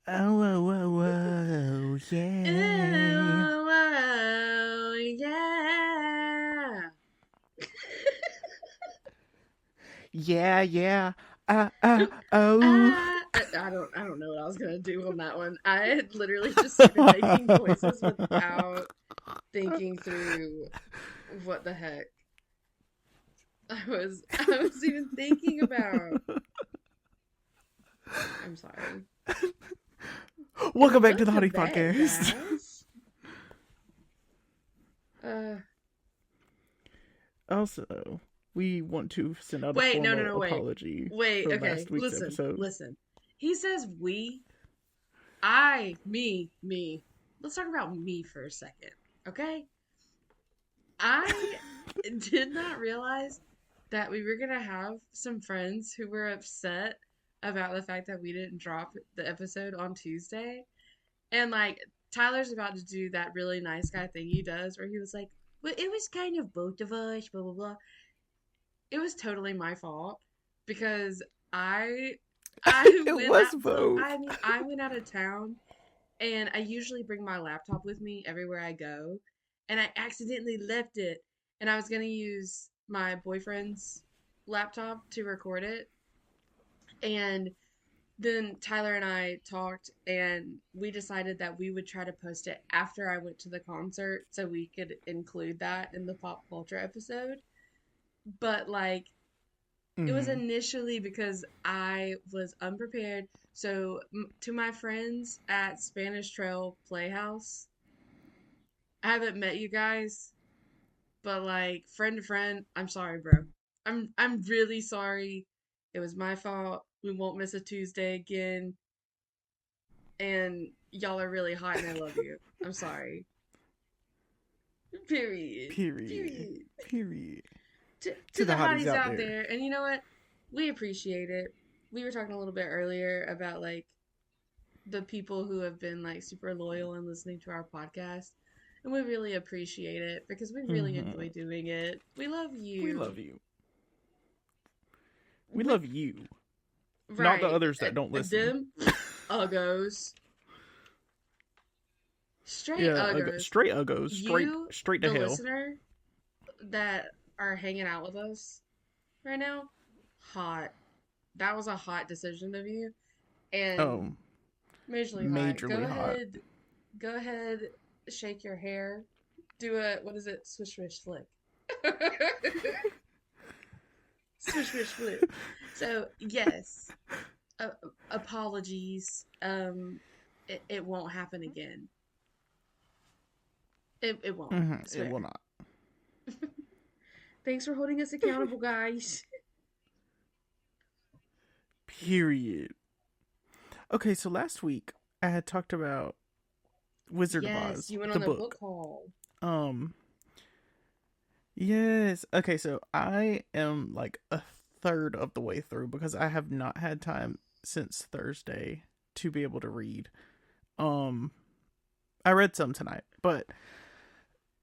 Oh, whoa, whoa, whoa, yeah. Oh, yeah. Yeah, yeah. Oh. I don't know what I was gonna do on that one. I had literally just started making voices without thinking through what the heck I was even thinking about. I'm sorry. And Welcome back to the welcome Honey back, Podcast. guys. Uh, Also, we want to send out a wait, no, no, formal no, wait. apology Wait, for okay. last week's Listen, episode. listen. He says we. Me. Let's talk about me for a second, okay? I did not realize that we were gonna have some friends who were upset about the fact that we didn't drop the episode on Tuesday. And like Tyler's about to do that really nice guy thing he does where he was like, well, it was kind of both of us, blah blah blah. It was totally my fault because I I It went was out well, both. I went out of town and I usually bring my laptop with me everywhere I go. And I accidentally left it, and I was gonna use my boyfriend's laptop to record it. And then Tyler and I talked, and we decided that we would try to post it after I went to the concert so we could include that in the pop culture episode. But like, it was Mm-hmm. initially because I was unprepared. So, to my friends at Spanish Trail Playhouse, I haven't met you guys, but like friend to friend, I'm sorry, bro. I'm really sorry. It was my fault. We won't miss a Tuesday again. And y'all are really hot and I love you. I'm sorry. Period. Period. Period. Period. To To the the hotties hotties out out there. there. And you know what? We appreciate it. We were talking a little bit earlier about like the people who have been like super loyal and listening to our podcast. And we really appreciate it because we really Mm-hmm. enjoy doing it. We love We you. love you. We We, love you. Not the right. others that don't listen. Them uggos. Straight Yeah, uggos. straight uggos. You, Straight to the hell. listener that are hanging out with us right now, hot. That was a hot decision of you. And Um, majorly hot. majorly hot. Go ahead, shake your hair. Do a, what is it? Swish, swish, flick. Swish, swish, flip. So, yes, uh, apologies. It won't happen again. It won't. Mm-hmm. I It will swear. not. Thanks for holding us accountable, guys. Period. Okay, so last week I had talked about Wizard of Yes, Oz, you went the on the book book. haul. Um, yes. Okay, so I am like a third of the way through because I have not had time since Thursday to be able to read. Um, I read some tonight, but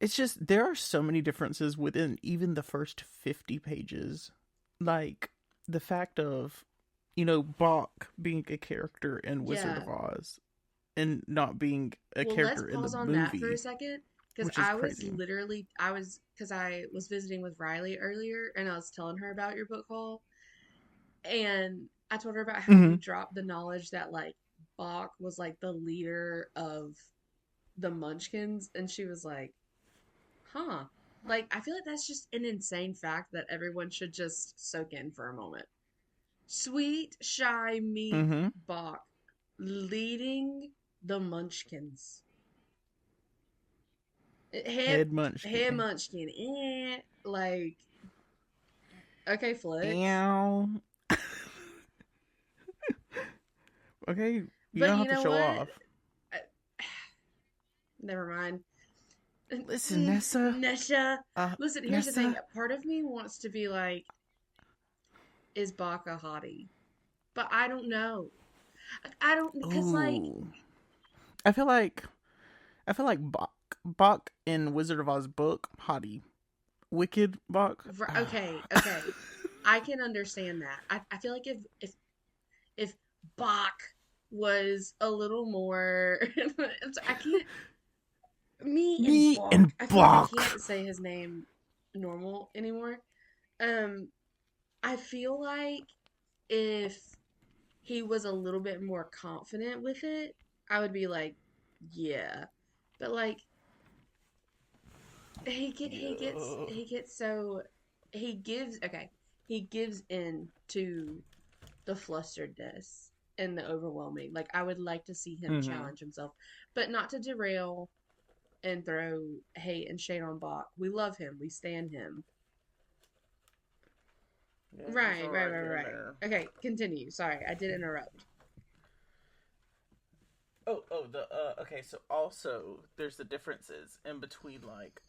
it's just there are so many differences within even the first 50 pages. Like the fact of, Bach being a character in Wizard Yeah. of Oz and not being a Well, let's character in the pause on that for a movie, second because which is crazy. I was visiting with Riley earlier and I was telling her about your book haul. And I told her about how Mm-hmm. you dropped the knowledge that like Bach was like the leader of the Munchkins, and she was like, "Huh." Like I feel like that's just an insane fact that everyone should just soak in for a moment. Sweet shy meat Mm-hmm. Bach leading the Munchkins. Head Head head Munchkin. Munchkin. Like okay, Flex. Ow. Okay, you But don't you have to know show what? off. I, never mind. Listen, Nessa. Nesha. Uh, Listen, here's the thing. Nessa. Part of me wants to be like, is Bach a hottie? But I don't know. I don't because like Ooh. I feel like Bach in Wizard of Oz book hottie. Wicked Bach. okay, I can understand that. I feel like if Bach was a little more. I can't. Me and Me Bach. and I feel like I Bach. can't say his name normal anymore. Um, I feel like if he was a little bit more confident with it, I would be like, yeah. But like Yeah. he gets so he gives okay. He gives in to the flusteredness and the overwhelming. Like I would like to see him Mm-hmm. challenge himself, but not to derail and throw hate and shade on Bach. We love him. We stand him. Yeah, he's Right, right, alright right, here and right. there. Okay, continue. Sorry, I did interrupt. Okay, so also there's the differences in between like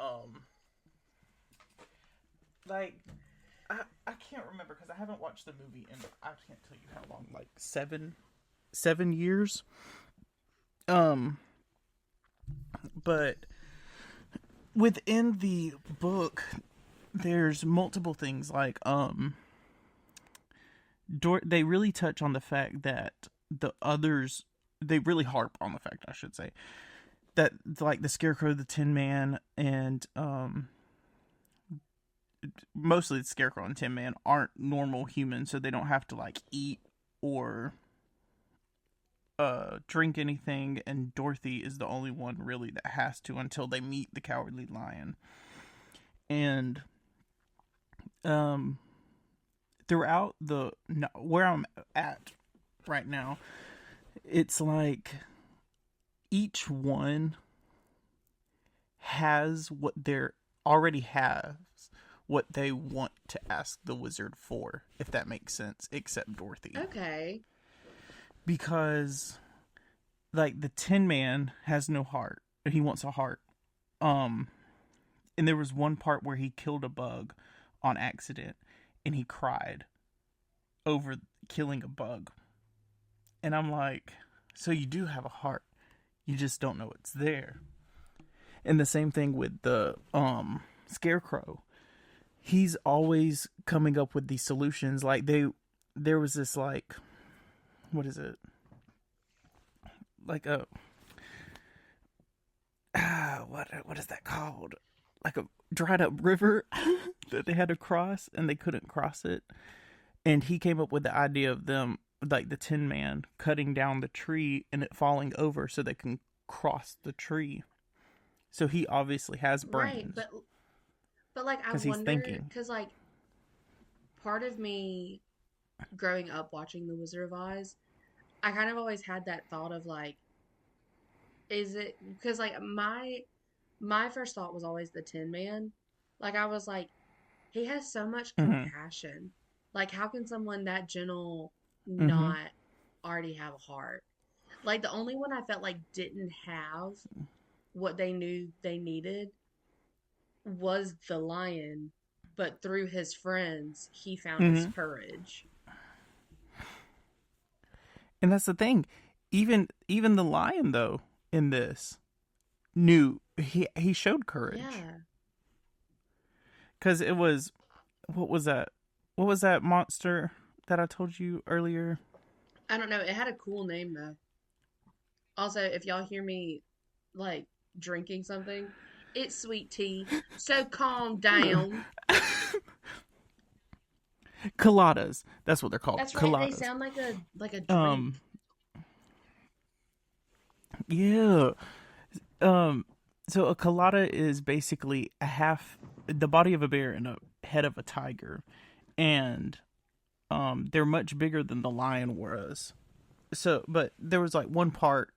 I can't remember because I haven't watched the movie in I can't tell you how long, like 7 years. Um but within the book there's multiple things like they really touch on the fact that the others they really harp on the fact, I should say, that like the Scarecrow, the Tin Man, and mostly the Scarecrow and Tin Man aren't normal humans, so they don't have to like eat or drink anything, and Dorothy is the only one really that has to until they meet the Cowardly Lion. And um throughout the no, where I'm at right now, it's like each one has what they're already has what they want to ask the wizard for, if that makes sense, except Dorothy. Okay. Because like the Tin Man has no heart. He wants a heart. Um and there was one part where he killed a bug on accident and he cried over killing a bug. And I'm like, so you do have a heart. You just don't know it's there. And the same thing with the Scarecrow. He's always coming up with these solutions. Like there was this like, what is it? Like a what is that called? Like a dried up river that they had to cross and they couldn't cross it. And he came up with the idea of them, like the Tin Man, cutting down the tree and it falling over so they can cross the tree. So he obviously has Right, brains but like I because he's wonder thinking. cuz like part of me growing up watching The Wizard of Oz, I kind of always had that thought of like is it because like my first thought was always the Tin Man. Like I was like he has so much Mm-hmm. compassion. Like how can someone that gentle Mm-hmm. not already have a heart? Like the only one I felt like didn't have what they knew they needed was the lion, but through his friends, he found his Mm-hmm. courage. And that's the thing. Even the lion though in this knew he showed courage Yeah. because it was what was that? What was that monster that I told you earlier? I don't know. It had a cool name though. Also, if y'all hear me like drinking something, it's sweet tea. So calm down. Coladas. That's what they're called. That's right. They Coladas. sound like a Um. drink. Yeah. Um. So a colada is basically a half the body of a bear and a head of a tiger, and they're much bigger than the lion was. So, but there was like one part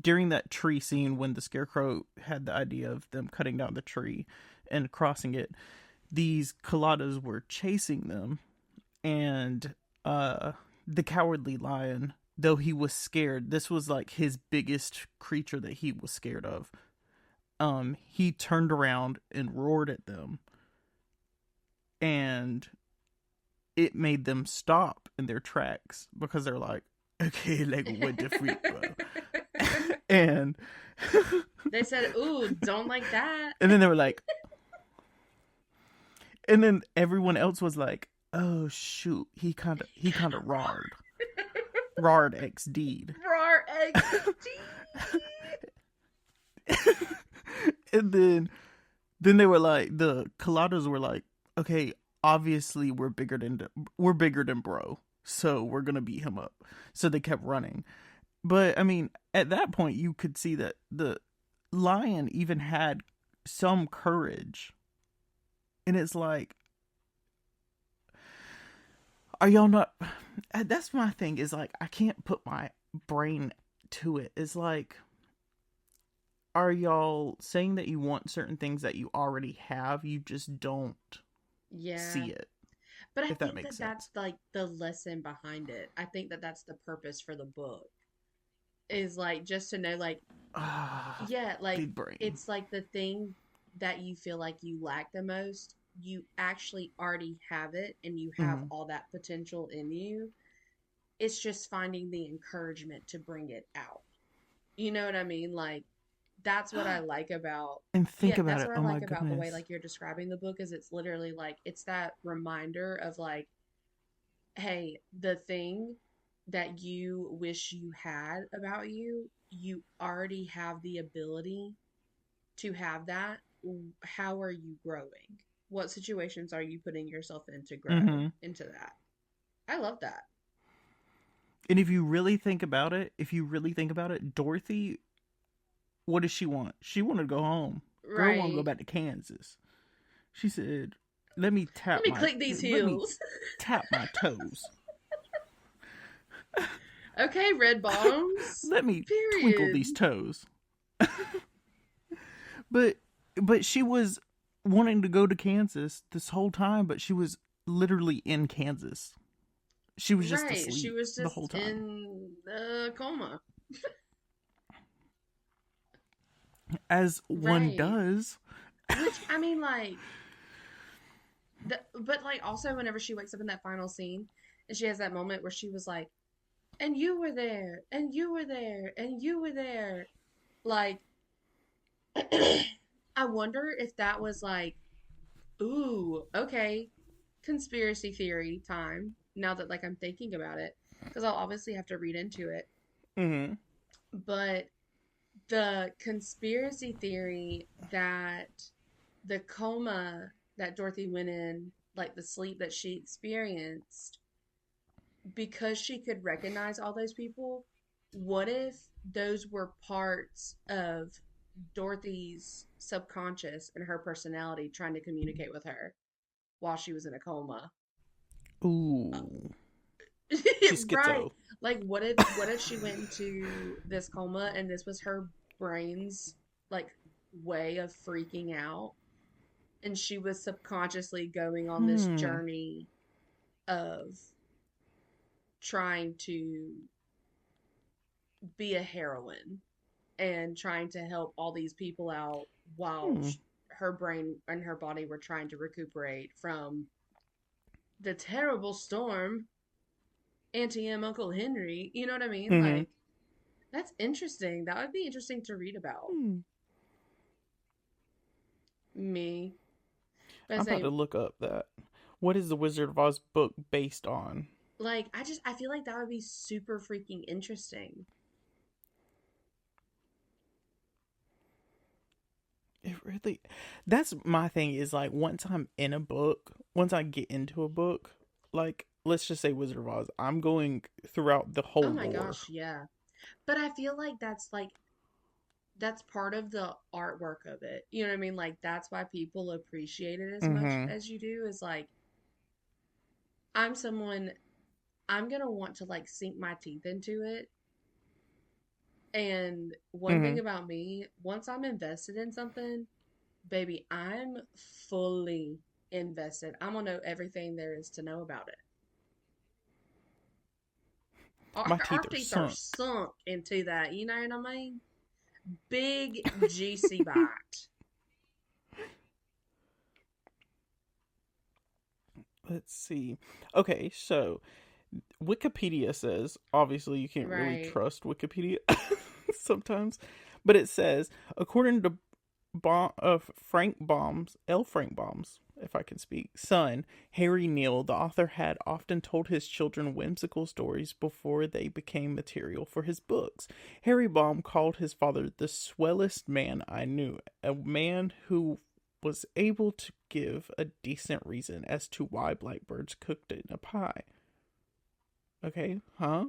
during that tree scene when the Scarecrow had the idea of them cutting down the tree and crossing it. These coladas were chasing them, and the Cowardly Lion, though he was scared, this was like his biggest creature that he was scared of. He turned around and roared at them, and it made them stop in their tracks because they're like, okay, like what the freak, bro? and They said, "Ooh, don't like that." and then they were like, and then everyone else was like, oh shoot, he kind of roared, roared X deed. extra And then they were like, the Colados were like, okay, obviously we're bigger than bro, so we're gonna beat him up. So they kept running. But I mean, at that point, you could see that the lion even had some courage, and it's like, are y'all not? That's my thing. Is like, I can't put my brain to it. It's like, are y'all saying that you want certain things that you already have? You just don't Yeah. see it. But I If that think makes that that's sense. like the lesson behind it. I think that that's the purpose for the book is like just to know like Ah, yeah, like big brain. it's like the thing that you feel like you lack the most, you actually already have it and you have Hmm. all that potential in you. It's just finding the encouragement to bring it out. You know what I mean? Like that's what I like about And think yeah, about that's it. what I Oh my like about the way goodness. like you're describing the book is it's literally like it's that reminder of like hey, the thing that you wish you had about you, you already have the ability to have that. How are you growing? What situations are you putting yourself in to grow Hmm. into that? I love that. And if you really think about it, Dorothy, what does she want? She wanted to go home. Girl want to go Right. back to Kansas. She said, "Let me Let me click these let me heels. tap my toes. Okay, red bottoms. Let me twinkle Period. these toes." But she was wanting to go to Kansas this whole time, but she was literally in Kansas. She was just Right. She asleep was the whole just time. in a coma. As one Right. does. Which I mean, like, but like also whenever she wakes up in that final scene and she has that moment where she was like, and you were there, and you were there, and you were there. Like, I wonder if that was like, ooh, okay, conspiracy theory time. Now that like I'm thinking about it, because I'll obviously have to read into it. Mm-hmm. But the conspiracy theory that the coma that Dorothy went in, like the sleep that she experienced, because she could recognize all those people, what if those were parts of Dorothy's subconscious and her personality trying to communicate with her while she was in a coma? Ooh. She's Right. schizo. Like what if she went into this coma and this was her brain's like way of freaking out and she was subconsciously going on this Hmm. journey of trying to be a heroine and trying to help all these people out while Hmm. her brain and her body were trying to recuperate from the terrible storm Auntie M Uncle Henry. You know what I mean? Mm-hmm. Like that's interesting. That would be interesting to read about. Hmm. Me. But I I'm about to say look up that. What is the Wizard of Oz book based on? like I feel like that would be super freaking interesting. It really. That's my thing. Is like once I'm in a book, once I get into a book, like let's just say Wizard of Oz, I'm going throughout the Oh whole my lore. gosh, yeah. But I feel like that's part of the artwork of it. You know what I mean? Like that's why people appreciate it as much Mm-hmm. as you do is like I'm someone I'm gonna want to like sink my teeth into it. And one Mm-hmm. thing about me, once I'm invested in something, baby, I'm fully invested. I'm gonna know everything there is to know about it. Our, My our teeth are teeth are sunk. sunk into that. You know what I mean? Big juicy bite. Let's see. Okay, so Wikipedia says obviously you can't really Right. trust Wikipedia sometimes, but it says according to Frank Bombs, L. Frank Bombs. if I can speak, son, Harry Neale, the author had often told his children whimsical stories before they became material for his books. Harry Baum called his father the swellest man I knew, a man who was able to give a decent reason as to why blackbirds cooked in a pie. Okay, huh?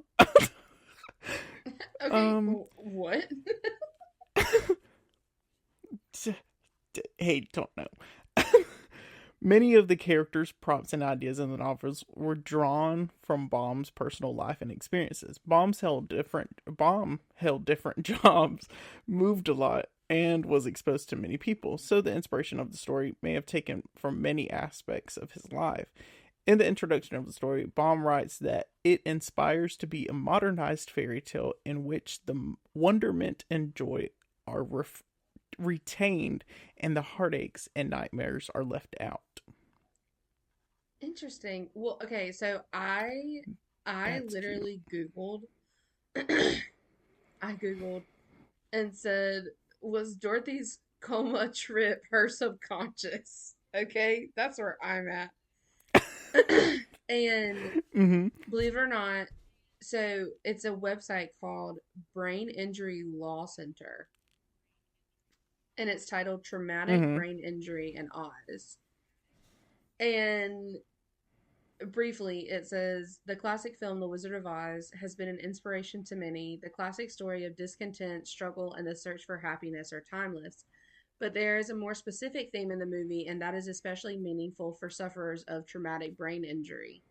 Okay, um, what? hey, don't know. Many of the characters, props, and ideas in the novels were drawn from Baum's personal life and experiences. Baum held different jobs, moved a lot, and was exposed to many people, so the inspiration of the story may have taken from many aspects of his life. In the introduction of the story, Baum writes that it inspires to be a modernized fairy tale in which the wonderment and joy are retained and the heartaches and nightmares are left out. Interesting. Well, okay, so I That's cute. literally Googled I Googled and said, was Dorothy's coma trip her subconscious? Okay, that's where I'm at. And Mm-hmm. believe it or not, so it's a website called Brain Injury Law Center, and it's titled Traumatic Mm-hmm. Brain Injury in Oz. And briefly, it says the classic film The Wizard of Oz has been an inspiration to many. The classic story of discontent, struggle, and the search for happiness are timeless. But there is a more specific theme in the movie, and that is especially meaningful for sufferers of traumatic brain injury.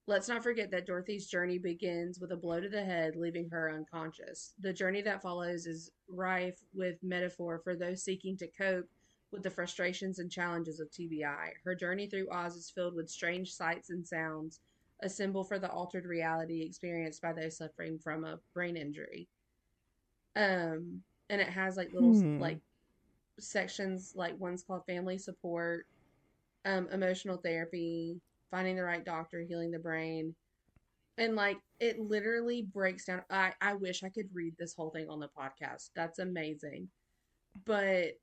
Let's not forget that Dorothy's journey begins with a blow to the head, leaving her unconscious. The journey that follows is rife with metaphor for those seeking to cope with the frustrations and challenges of TBI. Her journey through Oz is filled with strange sights and sounds, a symbol for the altered reality experienced by those suffering from a brain injury. And it has like little Hmm. like sections, like one's called family support, emotional therapy, finding the right doctor, healing the brain, and like it literally breaks down. I wish I could read this whole thing on the podcast. That's amazing. But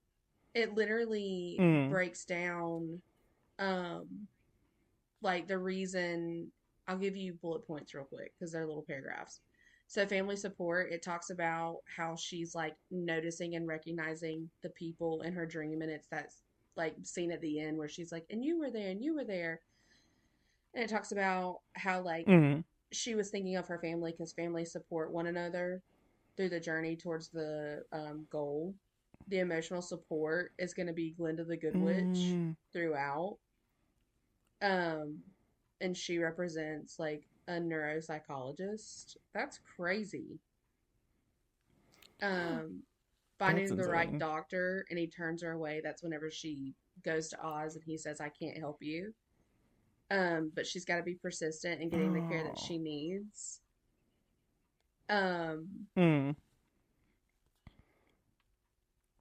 it literally Mm. breaks down um like the reason. I'll give you bullet points real quick because they're little paragraphs. So family support, it talks about how she's like noticing and recognizing the people in her dream, and it's that like scene at the end where she's like, and you were there, and you were there. And it talks about how like Mm. she was thinking of her family because families support one another through the journey towards the goal. The emotional support is going to be Glinda the Good Witch Mm. throughout. Um, and she represents like a neuropsychologist. That's crazy. Um, That's finding the right insane. doctor and he turns her away. That's whenever she goes to Oz and he says, I can't help you. But she's got to be persistent in getting the care that Oh. she needs. Um, Mm.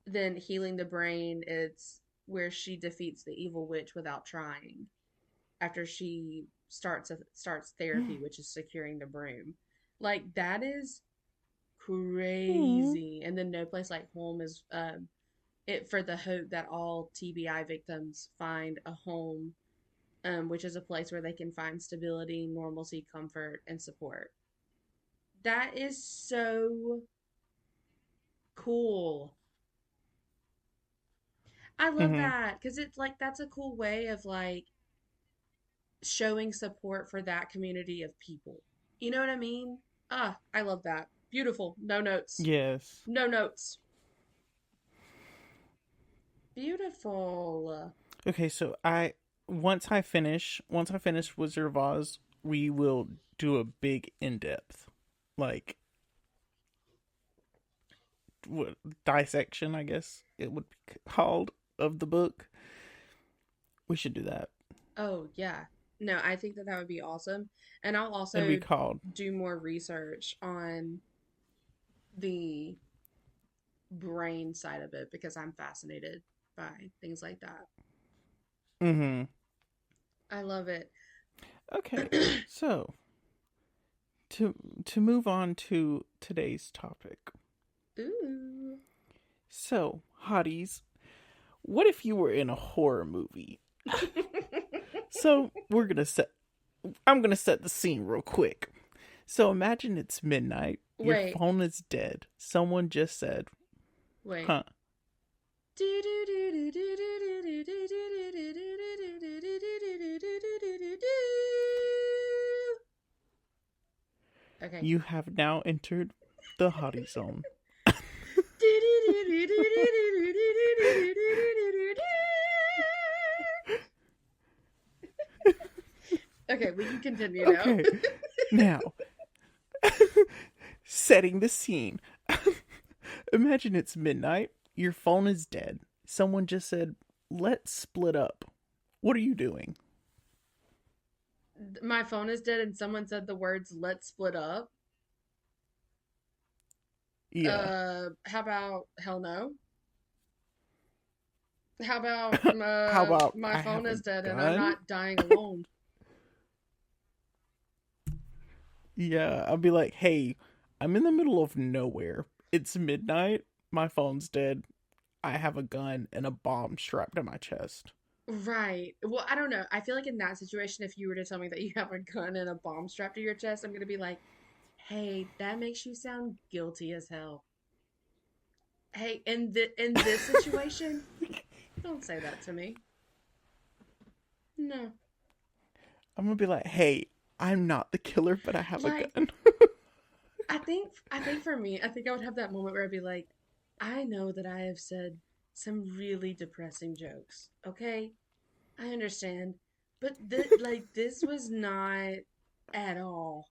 then healing the brain, it's where she defeats the evil witch without trying. After she starts therapy, which is securing the broom. Like that is Mm. crazy. And then No Place Like Home is it for the hope that all TBI victims find a home, which is a place where they can find stability, normalcy, comfort, and support. That is so cool. I love Mm-hmm. that because it's like that's a cool way of like showing support for that community of people. You know what I mean? Ah, I love that. Beautiful. No notes. Yes. No notes. Beautiful. Okay, so once I finish Wizard of Oz, we will do a big in depth, like what dissection, I guess it would be called, of the book. We should do that. Oh, yeah. No, I think that that would be awesome. And I'll It'll be also called. do more research on the brain side of it because I'm fascinated by things like that. Mm-hmm. I love it. Okay, so to to move on to today's topic. Ooh. So, hotties, what if you were in a horror movie? So I'm gonna set the scene real quick. So imagine it's midnight. Your Wait, phone is dead. Someone just said, wait. "Huh." Okay. You have now entered the hottie zone. Okay, we can continue now. Okay, now setting the scene. Imagine it's midnight. Your phone is dead. Someone just said, "Let's split up." What are you doing? My phone is dead and someone said the words "let's split up." Yeah. How about hell no? How about How about my I phone have a is dead and I'm gun? not dying alone? Yeah, I'll be like, "Hey, I'm in the middle of nowhere. It's midnight. My phone's dead. I have a gun and a bomb strapped to my chest." Right. Well, I don't know. I feel like in that situation, if you were to tell me that you have a gun and a bomb strapped to your chest, I'm gonna be like, "Hey, that makes you sound guilty as hell." Hey, in this situation, don't say that to me. No. I'm gonna be like, "Hey, I'm not the killer, but I have a Like, gun." I think for me, I think I would have that moment where I'd be like, I know that I have said some really depressing jokes. Okay? I understand. But this was not at all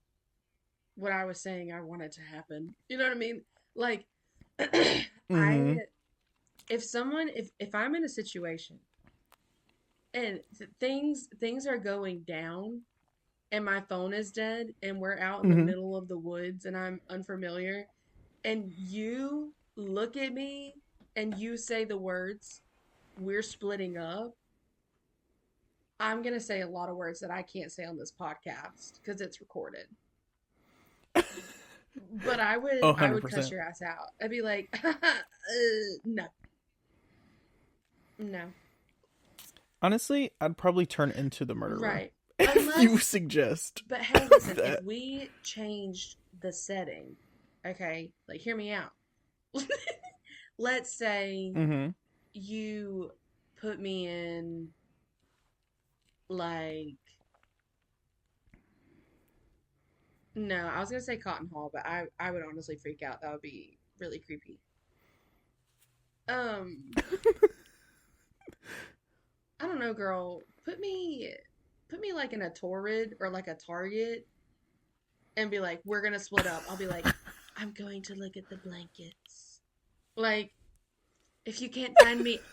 what I was saying I wanted to happen. You know what I mean? Like I Mm-hmm. if I'm in a situation and things are going down and my phone is dead and we're out in the Mm-hmm. middle of the woods and I'm unfamiliar and you look at me and you say the words, "We're splitting up," I'm going to say a lot of words that I can't say on this podcast because it's recorded. But I Oh, would I would cuss 100%. your ass out. I'd be like, no, no, Honestly, I'd probably turn into the murderer. right. If you Unless, suggest but hey, listen, if that. we changed the setting, okay, like hear me out. Let's say Mm-hmm. you put me in like no, I was gonna say Cotton Hall, but I would honestly freak out. That would be really creepy. Um, I don't know, girl. Put me like in a Torrid or like a Target and be like, we're gonna split up. I'll be like, I'm going to look at the blankets. Like, if you can't find me,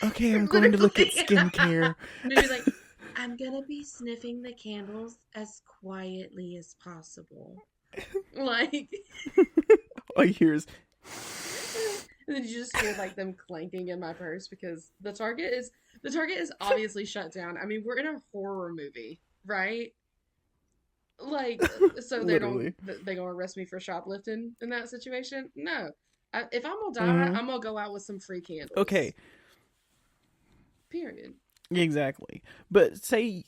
Okay, I'm going to look at literally, skincare. maybe like, I'm gonna be sniffing the candles as quietly as possible. Like, All you hear is, and then you just hear like them clanking in my purse because the Target is obviously shut down. I mean, we're in a horror movie, right? Like, so literally. they gonna arrest me for shoplifting in that situation? No. If I'm gonna die, Mm-hmm. I'm gonna go out with some free candles. Okay, Period. exactly. But say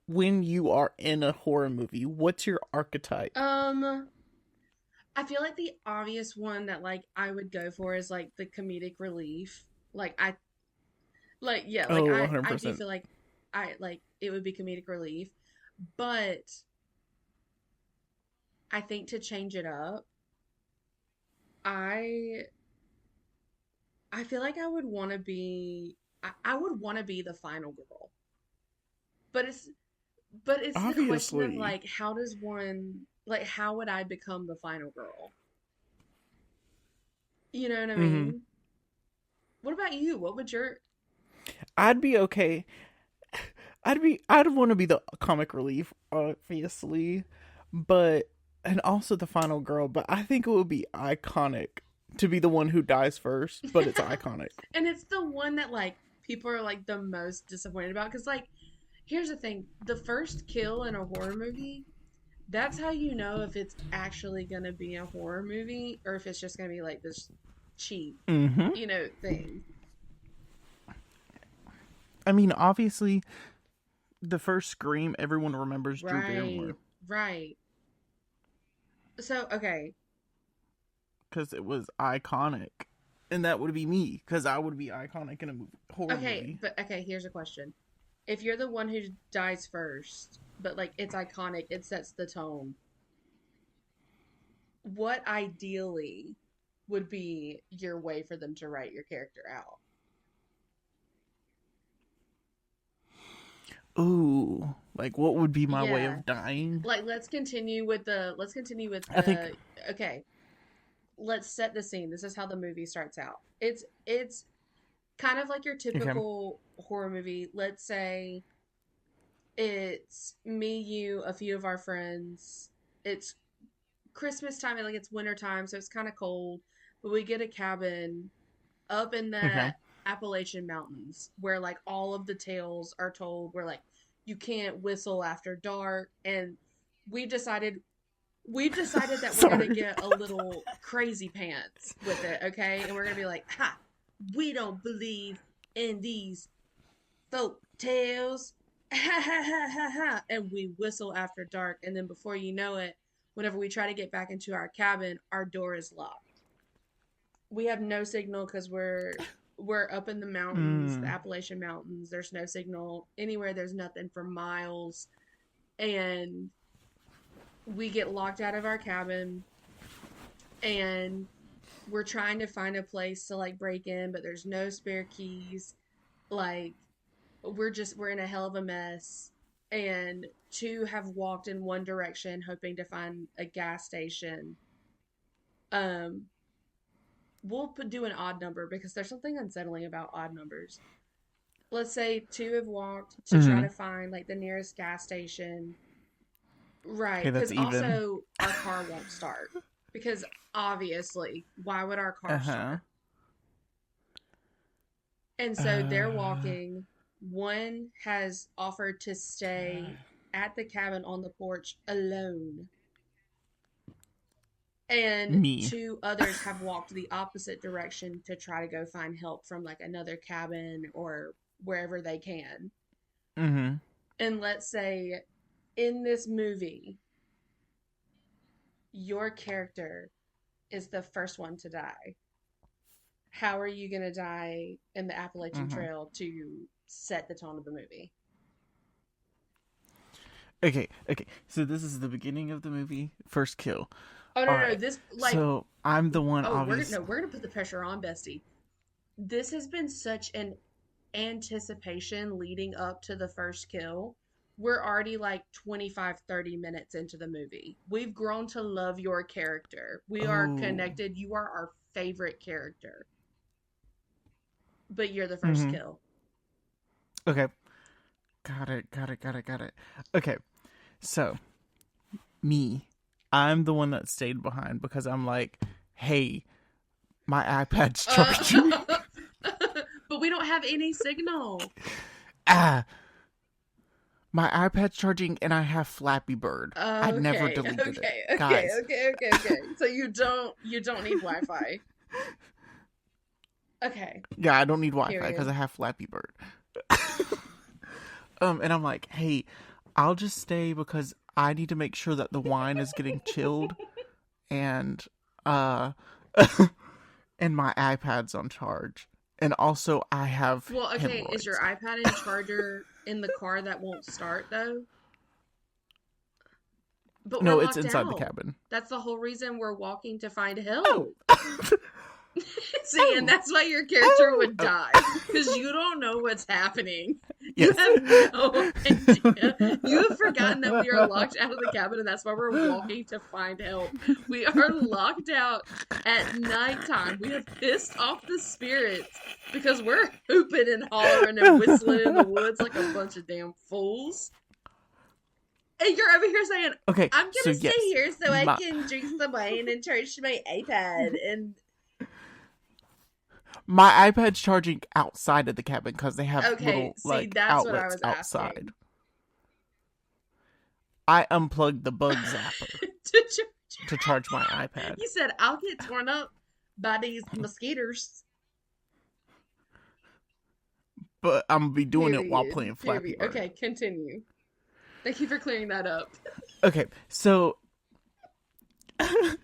when you are in a horror movie, what's your archetype? Um, I feel like the obvious one that like I would go for is like the comedic relief. Yeah, like Oh, I do 100%. feel like I like it would be comedic relief, but I think to change it up, I I feel like I would want to be the final girl. But it's the question of Obviously. like how does one like how would I become the final girl? You know what I Mm-hmm. mean? What about you? What would your I'd be okay. I'd want to be the comic relief, obviously, but and also the final girl. But I think it would be iconic to be the one who dies first. But it's iconic. and it's the one that like people are like the most disappointed about cuz like here's the thing, the first kill in a horror movie, that's how you know if it's actually going to be a horror movie or if it's just going to be like this cheap, Mm-hmm. thing. I mean, obviously, the first Scream, everyone remembers Drew Right, Barrymore right. So, okay, because it was iconic, and that would be me because I would be iconic in a horror movie. but okay, here's a question. If you're the one who dies first, but like it's iconic, it sets the tone, what ideally would be your way for them to write your character out? Ooh, like what would be my way Yeah. of dying? Like let's continue with I think the okay, let's set the scene. This is how the movie starts out. It's kind of like your okay, typical horror movie. Let's say it's me, you, a few of our friends. It's Christmas time, and like it's winter time, so it's kind of cold. But we get a cabin up in the okay, Appalachian Mountains where like all of the tales are told. Where like you can't whistle after dark, and we decided we've decided that we're gonna sorry. get a little crazy pants with it, okay? And we're gonna be like, ha, we don't believe in these folk tales. Ha ha ha ha ha. And we whistle after dark, and then before you know it, whenever we try to get back into our cabin, our door is locked. We have no signal because we're up in the mountains, the Mm, Appalachian Mountains. There's no signal anywhere. There's nothing for miles, and we get locked out of our cabin, and we're trying to find a place to like break in, but there's no spare keys. Like we're in a hell of a mess, and two have walked in one direction hoping to find a gas station. Um, do an odd number because there's something unsettling about odd numbers. Let's say two have walked to try mm-hmm. to find like the nearest gas station. Okay, Right, that's because even. also our car won't start. Because obviously, why would our Uh car huh. start? And so they're Uh, walking. One has offered to stay at the cabin on the porch alone. And me. two others have walked the opposite direction to try to go find help from like another cabin or wherever they can. Mm-hmm. And let's say in this movie, your character is the first one to die. How are you going to die in the Appalachian Mm-hmm. Trail to set the tone of the movie? Okay, okay. So this is the beginning of the movie. First kill. Oh All no, no, right. this like So I'm the one, oh obvious. we're gonna put the pressure on Bestie. This has been such an anticipation leading up to the first kill. We're already like 25-30 minutes into the movie. We've grown to love your character. We are Oh. connected. You are our favorite character. But you're the first Mm-hmm. kill. Okay. Got it. Got it. Got it. Got it. Okay. So me, I'm the one that stayed behind because I'm like, hey, my iPad's charging. Uh, but we don't have any signal. Ah, my iPad's charging and I have Flappy Bird. I never Okay, deleted it. okay, okay, Guys. okay. So you don't need Wi-Fi. Okay, Yeah, I don't need Wi-Fi because period. I have Flappy Bird. And I'm like, hey, I'll just stay because I need to make sure that the wine is getting chilled and uh and my iPad's on charge. And also I have Well, okay, is your hemorrhoids. iPad and charger in the car that won't start though? But we're No, it's locked inside the out. cabin. That's the whole reason we're walking to find Oh. help. See, and Oh. that's why your character Oh. would Oh. die because you don't know what's happening. You Yes. have no idea. You have forgotten that we are locked out of the cabin, and that's why we're walking to find help. We are locked out at nighttime. We have pissed off the spirits because we're hooping and hollering and whistling in the woods like a bunch of damn fools. And you're over here saying, Okay, I'm so gonna stay yes. here so I My can drink some wine and charge my iPad. And my iPad's charging outside of the cabin because they have okay, little see, like that's what I outlets was outside. asking. I unplugged the bug zapper To charge. to charge my iPad. You said, I'll get torn up by these mosquitoes. but I'm gonna be doing it while Period. playing Flappy Period. Bird. Okay, continue. Thank you for clearing that up. Okay, so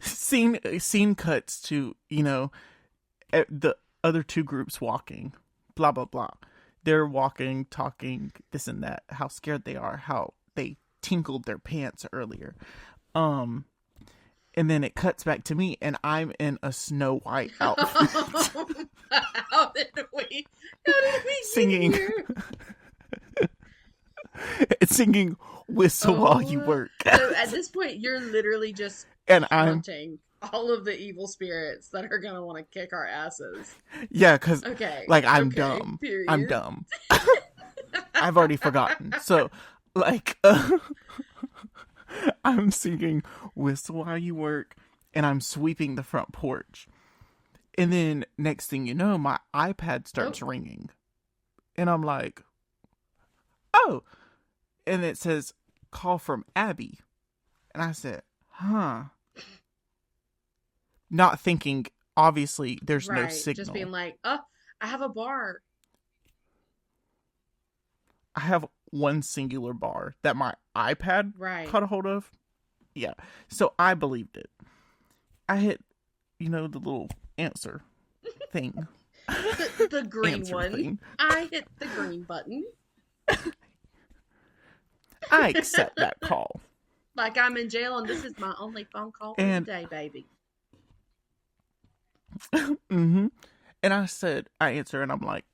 scene cuts to, the other two groups walking, blah blah blah. They're walking, talking, this and that, how scared they are, how they tinkled their pants earlier. And then it cuts back to me, and I'm in a Snow White outfit. How did we Singing. get here? Singing Whistle While You Work. So at this point, you're literally just And I'm, taunting all of the evil spirits that are gonna want to kick our asses. yeah, because, Okay. like, I'm okay, dumb. Period. I'm dumb. I've already forgotten. So, like, I'm singing Whistle While You Work, and I'm sweeping the front porch. And then, next thing you know, my iPad starts ringing. And I'm like, oh. And it says, call from Abby. And I said, huh. Not thinking, obviously, there's no signal. Just being like, oh, I have a bar. I have one singular bar that my iPad caught a hold of. Yeah. So I believed it. I hit, the little answer thing. The green one. Thing. I hit the green button. I accept that call. Like I'm in jail and this is my only phone call for the day, baby. Mm-hmm. And I answer, and I'm like,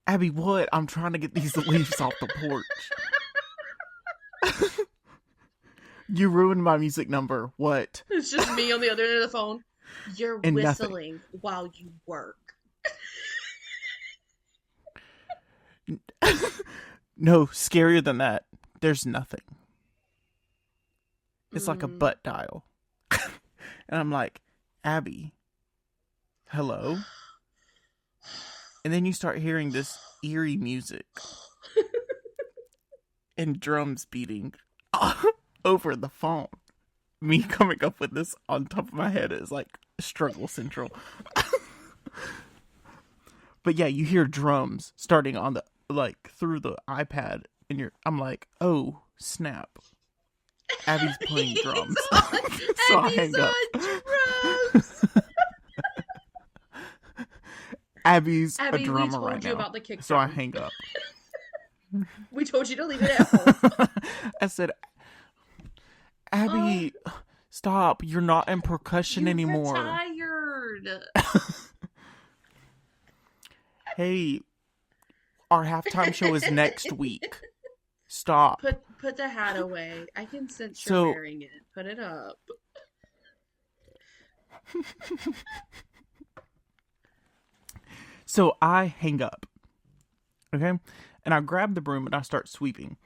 Abby, what? I'm trying to get these leaves off the porch. You ruined my music number. What? It's just me on the other end of the phone. You're and whistling while you work. No, scarier than that. There's nothing. It's like a butt dial. And I'm like, Abby, hello? And then you start hearing this eerie music. And drums beating over the phone. Me coming up with this on top of my head is like struggle central. But yeah, you hear drums starting on the, like, through the iPad, and I'm like, oh, snap. Abby's playing drums. So I hang up. Drums. Abby's Abby, a drummer we told right you now. About the kick so drum. I hang up. We told you to leave it at home. I said, Abby, stop. You're not in percussion anymore. Retired. Hey, our halftime show is next week. Stop. Put the hat away. I can sense you're wearing it. Put it up. So I hang up. Okay? And I grab the broom and I start sweeping.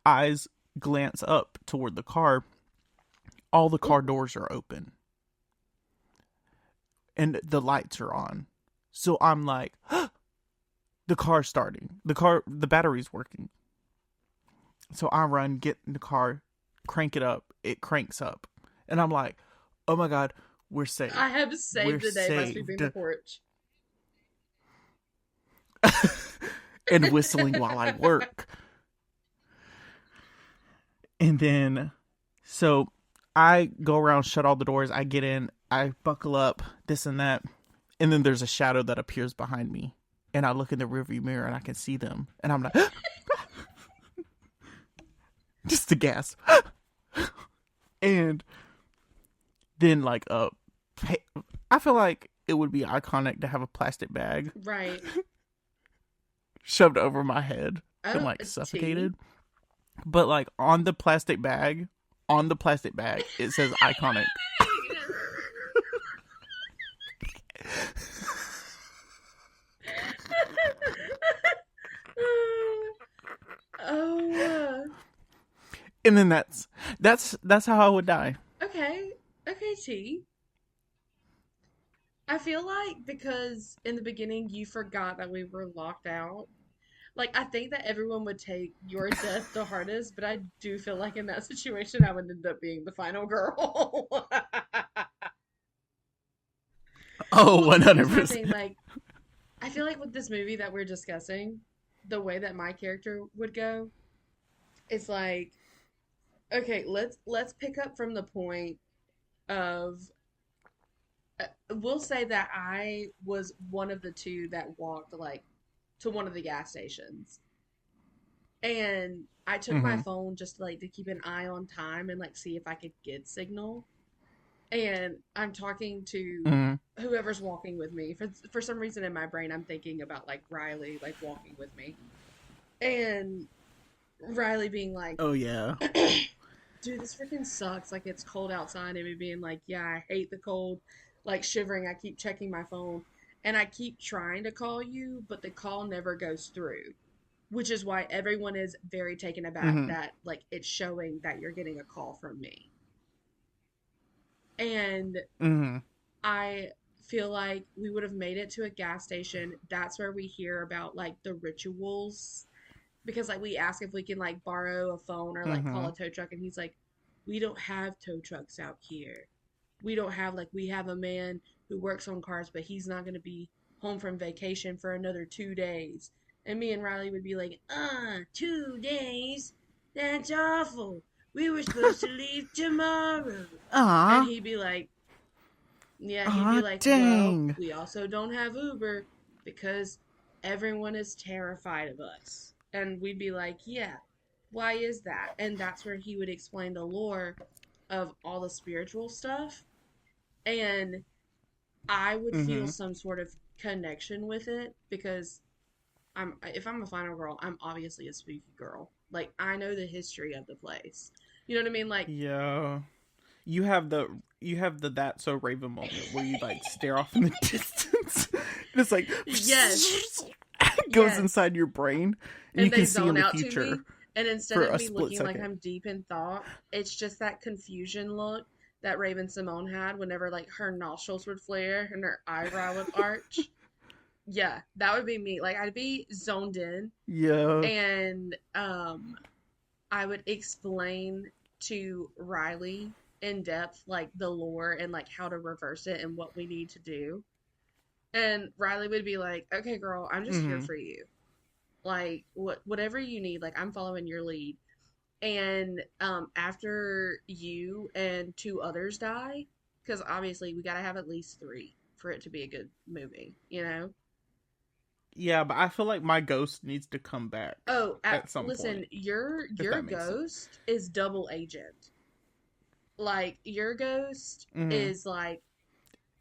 Eyes glance up toward the car. All the car doors are open. And the lights are on. So I'm like, the car's starting. The battery's working. So I run, get in the car, crank it up. It cranks up. And I'm like, oh my God, we're safe. I have saved the day by sweeping the porch. And whistling while I work. And then, so I go around, shut all the doors. I get in, I buckle up, this and that. And then there's a shadow that appears behind me. And I look in the rearview mirror and I can see them. And I'm like, just a gasp. And then, like, I feel like it would be iconic to have a plastic bag. Right. Shoved over my head and, like, suffocated. But, like, on the plastic bag, it says iconic. And then that's how I would die. Okay, T. I feel like because in the beginning you forgot that we were locked out. Like, I think that everyone would take your death the hardest, but I do feel like in that situation I would end up being the final girl. Oh, 100%. Like, I feel like with this movie that we're discussing, the way that my character would go is like, okay, let's pick up from the point of we'll say that I was one of the two that walked like to one of the gas stations. And I took my Mm-hmm. phone just like to keep an eye on time and like see if I could get signal. And I'm talking to Mm-hmm. whoever's walking with me. For some reason in my brain I'm thinking about like Riley like walking with me. And Riley being like, Oh yeah. dude, this freaking sucks. Like it's cold outside, and me being like, yeah, I hate the cold. Like shivering, I keep checking my phone, and I keep trying to call you, but the call never goes through. Which is why everyone is very taken aback Mm-hmm. that like it's showing that you're getting a call from me. And Mm-hmm. I feel like we would have made it to a gas station. That's where we hear about like the rituals because like we ask if we can like borrow a phone or like call Mm-hmm. a tow truck and he's like we don't have tow trucks out here. We don't have like we have a man who works on cars but he's not going to be home from vacation for another 2 days. And me and Riley would be like, 2 days? That's awful. We were supposed to leave tomorrow." And Ah. he'd be like, yeah, he'd be Ah, like, well, dang. we also don't have Uber because everyone is terrified of us. And we'd be like, yeah, why is that? And that's where he would explain the lore of all the spiritual stuff. And I would feel Mm-hmm. some sort of connection with it because if I'm a final girl, I'm obviously a spooky girl. Like I know the history of the place. You know what I mean? Like Yeah. You have the that so Raven moment where you like stare off in the distance. And it's like yes, goes yes. inside your brain and And you they can see in zone the out to future me. And instead for of a me split looking like second. I'm deep in thought, it's just that confusion look that Raven Simone had whenever like her nostrils would flare and her eyebrow would arch. Yeah, that would be me. Like I'd be zoned in Yeah. and I would explain to Riley in depth like the lore and like how to reverse it and what we need to do. And Riley would be like, "Okay, girl, I'm just here Mm-hmm. for you. Like whatever you need, like I'm following your lead." And after you and two others die, because obviously we got to have at least three for it to be a good movie, you know? Yeah, but I feel like my ghost needs to come back Oh, at some listen, point, if your that makes sense. ghost is double agent. Like your ghost Mm-hmm. is like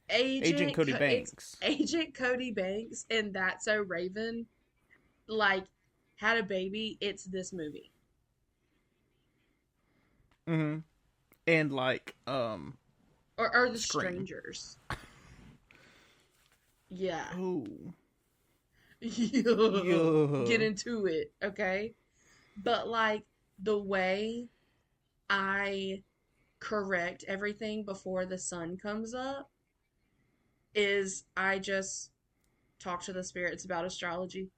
Agent Cody It's Banks. Agent Cody Banks, and That's So Raven. Like had a baby. It's this movie. Mm-hmm. And like Or The Scream. Strangers. Yeah. Oh. Get Yeah. into it, okay? But like the way I correct everything before the sun comes up is I just talk to the spirits about astrology.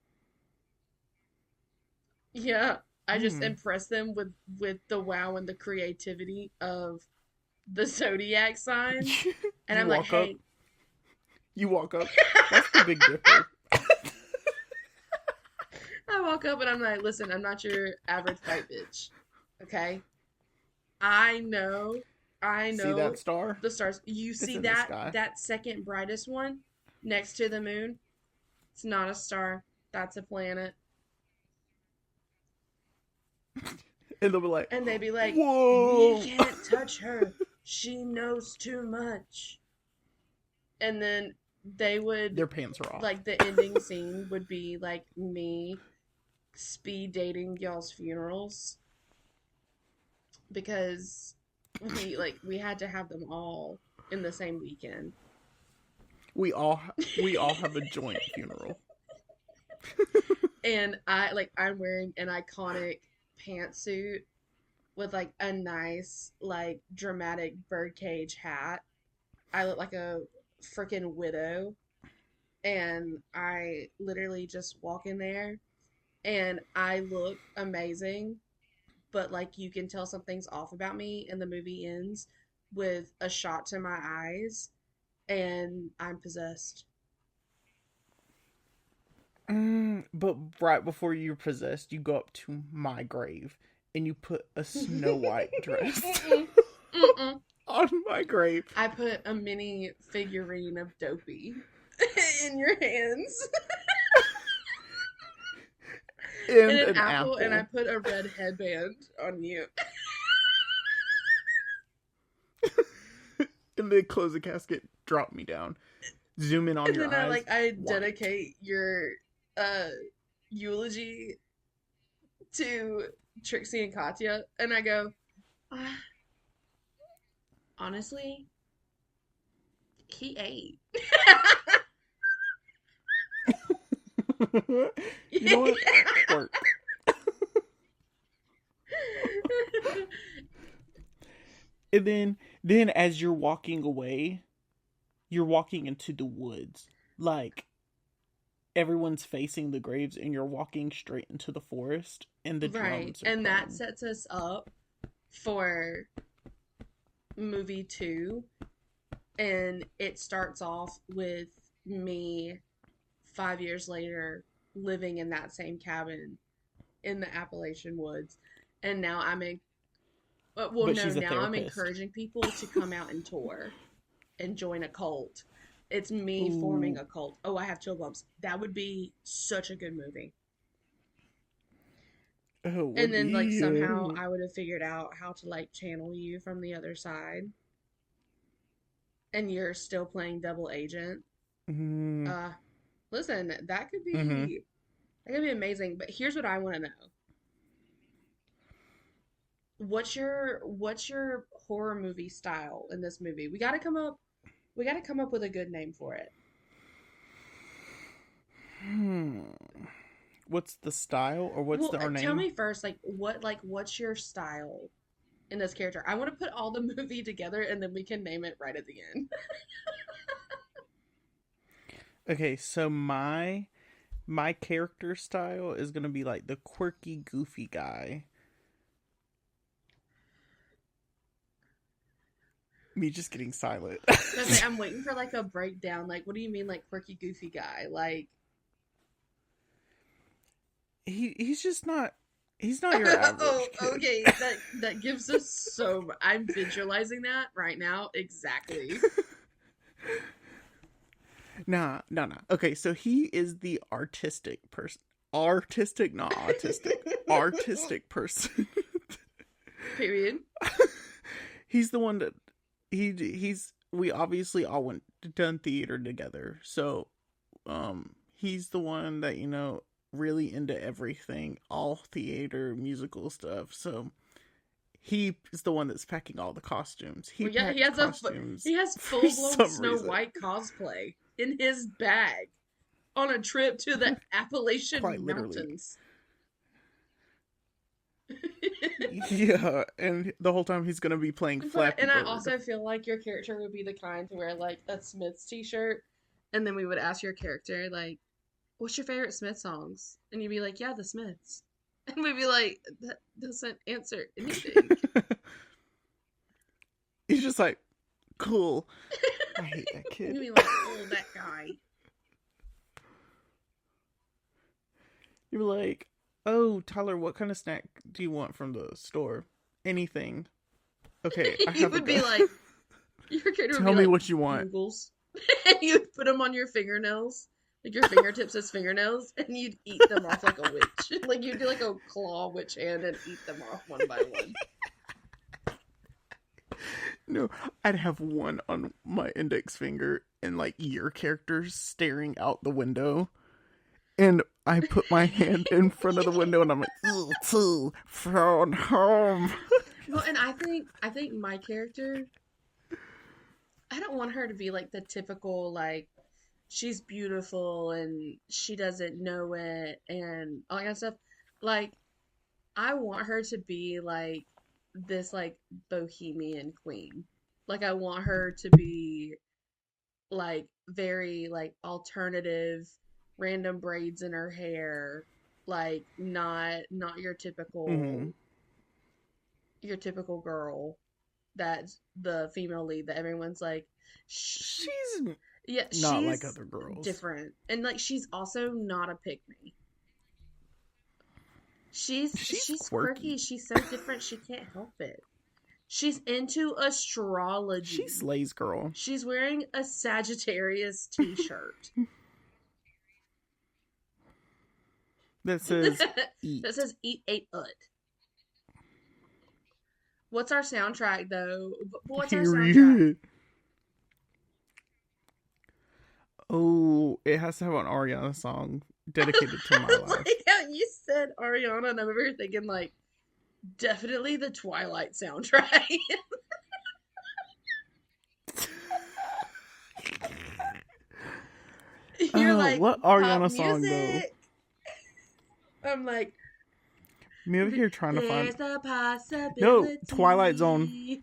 Yeah, I just Hmm. impress them with the wow and the creativity of the zodiac signs, and you I'm like, walk up. "Hey." You walk up. That's the Big Dipper. I walk up and I'm like, "Listen, I'm not your average white bitch, okay? I know, I See that know star? the stars. You It's see in the that sky. second brightest one next to the moon? It's not a star. That's a planet." And they'll be like, And they'd be like, "We "Whoa!" can't touch her. She knows too much." And then they would Their pants are off. like the ending scene would be like me speed dating y'all's funerals because we had to have them all in the same weekend. We all have a joint funeral. And I'm wearing an iconic pantsuit with like a nice like dramatic birdcage hat. I look like a freaking widow, and I literally just walk in there and I look amazing, but like you can tell something's off about me and the movie ends with a shot to my eyes and I'm possessed. But right before you're possessed, you go up to my grave and you put a Snow White dress Mm-mm. Mm-mm. on my grave I put a mini figurine of Dopey in your hands and and an an apple, and I apple. put a red headband on you. And then close the casket, drop me down, zoom in on And your then I eyes, like I white. dedicate your uh eulogy to Trixie and Katya, and I go, ah, honestly, he ate. You know what? Work. And then as you're walking away, you're walking into the woods. Like everyone's facing the graves and you're walking straight into the forest and the Right. drums are And that playing. sets us up for movie two. And it starts off with me 5 years later living in that same cabin in the Appalachian woods. And now well, But no, she's a now I'm therapist. encouraging people to come out and tour and join a cult. It's me forming Ooh. a cult. Oh, I have chill bumps. That would be such a good movie. Oh, And would then like be somehow I would have figured out how to like channel you from the other side and you're still playing double agent. mm, Uh listen, mm-hmm. that could be amazing, but here's what I want to know. What's your horror movie style in this movie? We got to come up with a good name for it. Hmm. What's the style or what's Well, the our tell name? me first, what's your style in this character? I want to put all the movie together and then we can name it right at the end. Okay, so my character style is gonna be like the quirky, goofy guy. Me just getting silent. So I say I'm waiting for like a breakdown. Like, what do you mean, like quirky, goofy guy? Like, He's just not he's not your oh, average kid. okay. That gives us so. I'm visualizing that right now. Exactly. Nah, nah, nah. Okay, so he is the artistic person. Artistic, not autistic. Artistic person. Period. He's the one that he's we obviously all went done theater together. So he's the one that really into everything, all theater, musical stuff. So he is the one that's packing all the costumes. He Well, yeah, packed he costumes has for full blown some Snow reason. White cosplay in his bag on a trip to the Quite Appalachian literally. Mountains. Yeah, and the whole time he's gonna be playing Flappy And I Bird. also feel like your character would be the kind to wear like a Smiths t-shirt, and then we would ask your character like, "What's your favorite Smith songs?" And you'd be like, "Yeah, the Smiths." And we'd be like, "That doesn't answer anything." He's just like, cool. I hate that You'd kid. be like, "Oh, that guy." You're like, oh, Tyler, what kind of snack do you want from the store? Anything. Okay, I You have a would be gun. like, your character would Tell be me like, what you want. "Bugles," and you'd put them on your fingernails, like your fingertips as fingernails, and you'd eat them off like a witch. Like you'd do like a claw witch hand and eat them off one by one. No, I'd have one on my index finger and like your characters staring out the window. And I put my hand in front of the window and I'm like, phone home. Well, and I think my character, I don't want her to be like the typical like she's beautiful and she doesn't know it and all that kind of stuff. Like I want her to be like this like bohemian queen. Like I want her to be like very like alternative, random braids in her hair, like not Mm-hmm. your typical girl that's the female lead that everyone's like, She's Yeah, not like she's other girls. different. And like she's also not a pick me. She's She's quirky. quirky. She's so different she can't help it. She's into She astrology. slays, girl. She's wearing a Sagittarius t-shirt That says that eat. says eat ate ut. What's our soundtrack though? What's our soundtrack? Period. Oh, it has to have an Ariana song dedicated to my life. Like how you said Ariana, and I'm over here thinking like definitely the Twilight soundtrack. You're like What pop Ariana song though? music. I'm like, Me over here trying to find. there's a possibility. No, Twilight Zone.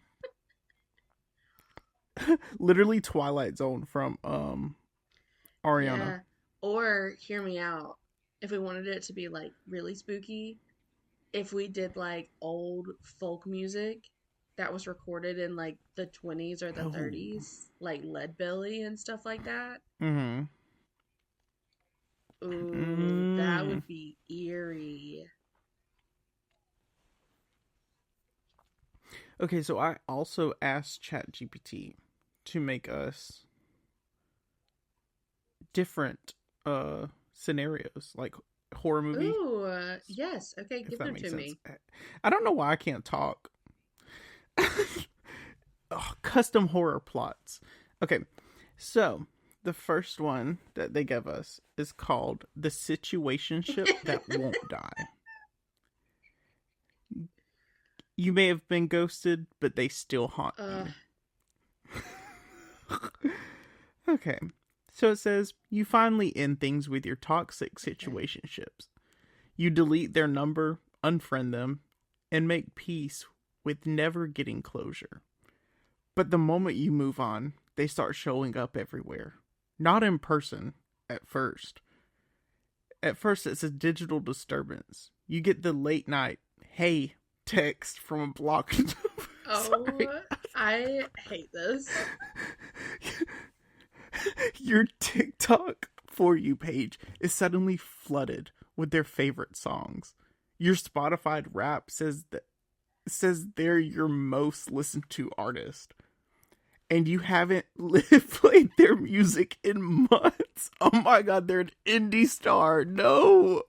Literally Twilight Zone from Ariana. Yeah. Or hear me out. If we wanted it to be like really spooky, if we did like old folk music that was recorded in like the 20s or the Oh. 30s, like Leadbelly and stuff like that. Mm-hmm. Ooh, that would be eerie. Okay, so I also asked ChatGPT to make us different scenarios, like horror movie. Ooh, yes. Okay, If give that them makes to sense. me. I don't know why I can't talk. Oh, custom horror plots. Okay, so the first one that they give us is called The Situationship That Won't Die. You may have been ghosted, but they still haunt you. Okay, so it says you finally end things with your toxic situationships. You delete their number, unfriend them, and make peace with never getting closure. But the moment you move on, they start showing up everywhere. Not in person at first. At first, it's a digital disturbance. You get the late night, hey, text from a blocked number. Oh, Sorry. I hate this. Your TikTok For You page is suddenly flooded with their favorite songs. Your Spotify rap says they're your most listened to artist. And you haven't played their music in months. Oh my god, they're an indie star. No.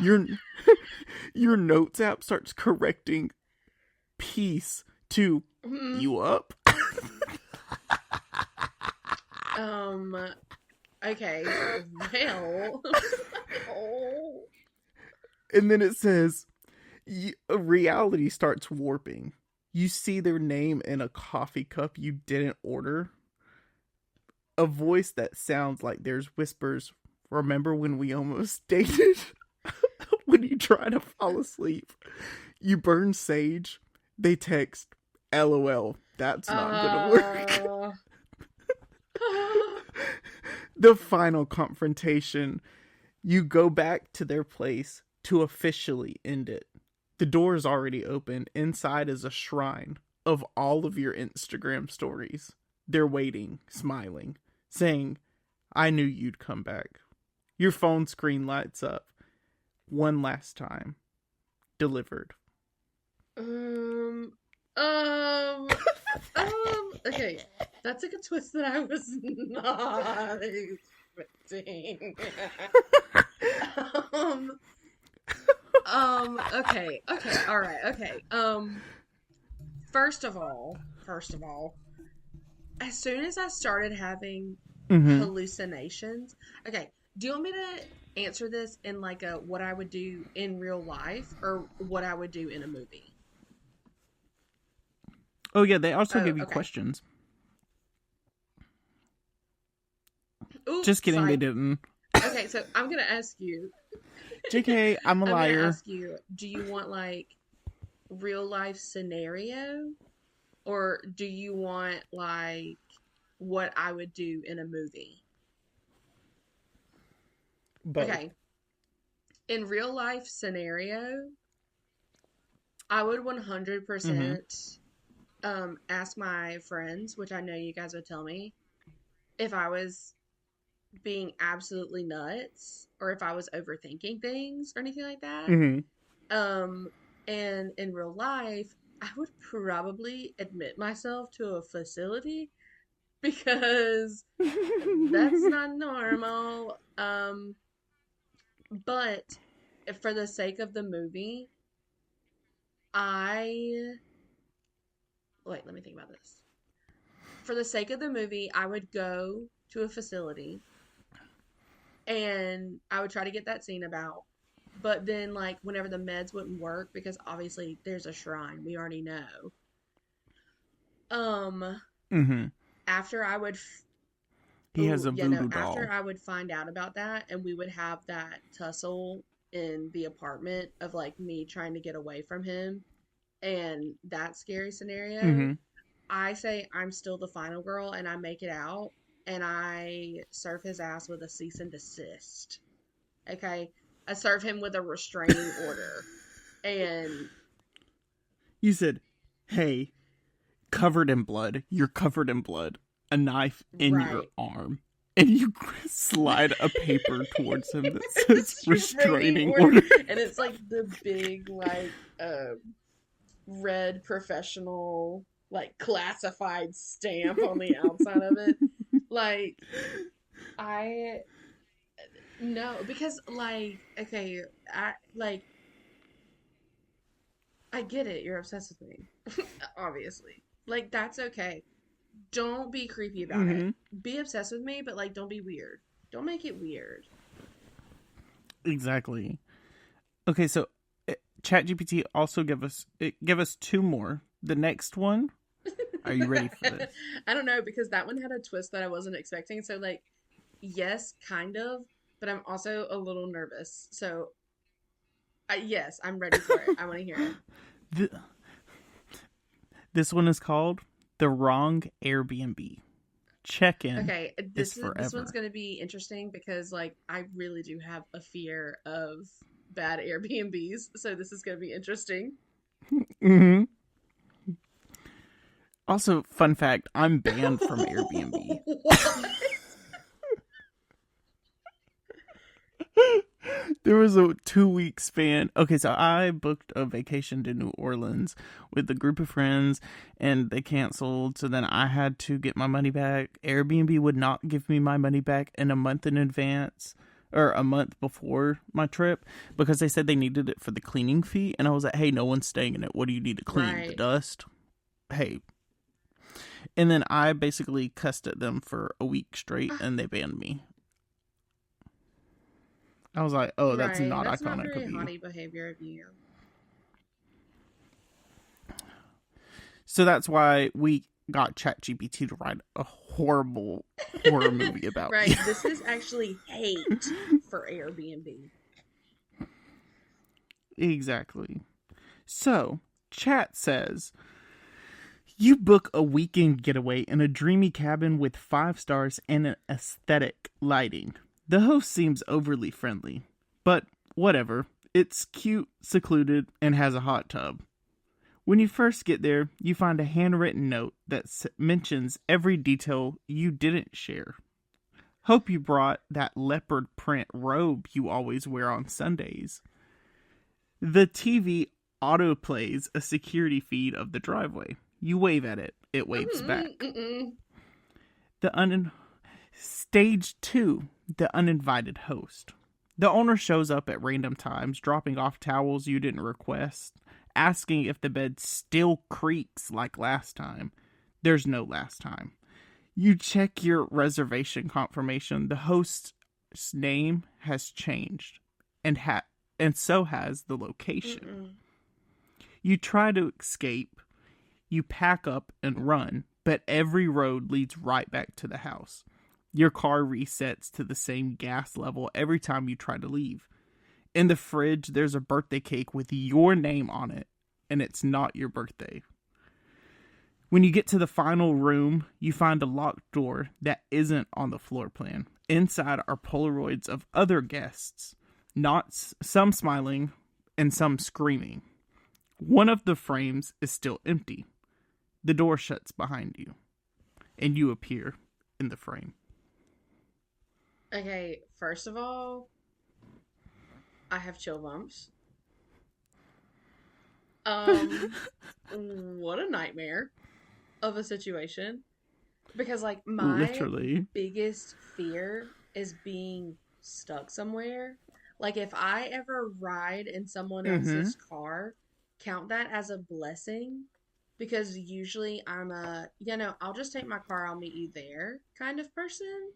Your notes app starts correcting peace to you up. Okay, well. Oh. And then it says, reality starts warping. You see their name in a coffee cup you didn't order. A voice that sounds like there's whispers, remember when we almost dated? When you try to fall asleep. You burn sage. They text, LOL, that's not gonna work. The final confrontation. You go back to their place to officially end it. The door is already open. Inside is a shrine of all of your Instagram stories. They're waiting, smiling, saying, I knew you'd come back. Your phone screen lights up. One last time. Delivered. Okay. That took a twist that I was not expecting. Okay, all right, okay. First of all, as soon as I started having hallucinations, okay, do you want me to answer this in like a what I would do in real life or what I would do in a movie? Oh yeah, they also give you okay. questions. Oops, Just kidding, sorry. they didn't. Okay, so I'm gonna ask you. JK, I'm a I'm liar. gonna ask you, do you want like real life scenario? Or do you want like what I would do in a movie? Both. Okay. In real life scenario, I would 100% ask my friends, which I know you guys would tell me, if I was being absolutely nuts or if I was overthinking things or anything like that. Mm-hmm. Um, and in real life, I would probably admit myself to a facility because that's not normal. But for the sake of the movie, I wait, let me think about this. For the sake of the movie, I would go to a facility and I would try to get that scene about. But then, like, whenever the meds wouldn't work, because obviously there's a shrine, we already know. Um, Mm-hmm. after I would, He has a voodoo after doll. I would find out about that, and we would have that tussle in the apartment of like me trying to get away from him and that scary scenario. Mm-hmm. I say I'm still the final girl, and I make it out, and I serve his ass with a cease and desist. Okay, I serve him with a restraining order, and You said, hey, covered in blood. You're covered in blood. A knife in your right. arm. And you slide a paper towards him that says restraining order. order. And it's like the big like red professional like classified stamp on the outside of it. Like I no, because like okay, I get it. You're obsessed with me. Obviously. Like that's okay. Don't be creepy about it. Mm-hmm. Be obsessed with me, but like don't be weird. Don't make it weird. Exactly. Okay, so ChatGPT also give us two more. The next one, are you ready for this? I don't know because that one had a twist that I wasn't expecting. So like yes, kind of, but I'm also a little nervous. So yes, I'm ready for it. I want to hear it. This one is called The Wrong Airbnb. Check-in Okay, is forever. this one's going to be interesting because like I really do have a fear of bad Airbnbs, so this is going to be interesting. Mm-hmm. Also, fun fact, I'm banned from Airbnb. What? There was a 2-week span. Okay, so I booked a vacation to New Orleans with a group of friends and they canceled. So then I had to get my money back. Airbnb would not give me my money back in a month in advance or a month before my trip because they said they needed it for the cleaning fee. And I was like, hey, no one's staying in it. What do you need to clean? Right. The dust? Hey. And then I basically cussed at them for a week straight and they banned me. I was like, oh, that's Right. not That's not iconic very of you. haughty behavior of you. So that's why we got ChatGPT to write a horrible horror movie about Right. me. This is actually hate for Airbnb. Exactly. So, Chat says, you book a weekend getaway in a dreamy cabin with 5 stars and an aesthetic lighting. The host seems overly friendly, but whatever. It's cute, secluded, and has a hot tub. When you first get there, you find a handwritten note that mentions every detail you didn't share. Hope you brought that leopard print robe you always wear on Sundays. The TV autoplays a security feed of the driveway. You wave at it. It waves back. Stage 2, the uninvited host. The owner shows up at random times, dropping off towels you didn't request, asking if the bed still creaks like last time. There's no last time. You check your reservation confirmation. The host's name has changed, and so has the location. You try to escape. You pack up and run, but every road leads right back to the house. Your car resets to the same gas level every time you try to leave. In the fridge, there's a birthday cake with your name on it, and it's not your birthday. When you get to the final room, you find a locked door that isn't on the floor plan. Inside are Polaroids of other guests, some smiling and some screaming. One of the frames is still empty. The door shuts behind you, and you appear in the frame. Okay, first of all, I have chill bumps. What a nightmare of a situation. Because, like, my Literally. biggest fear is being stuck somewhere. Like, if I ever ride in someone Mm-hmm. else's car, count that as a blessing. Because usually I'm I'll just take my car, I'll meet you there kind of person.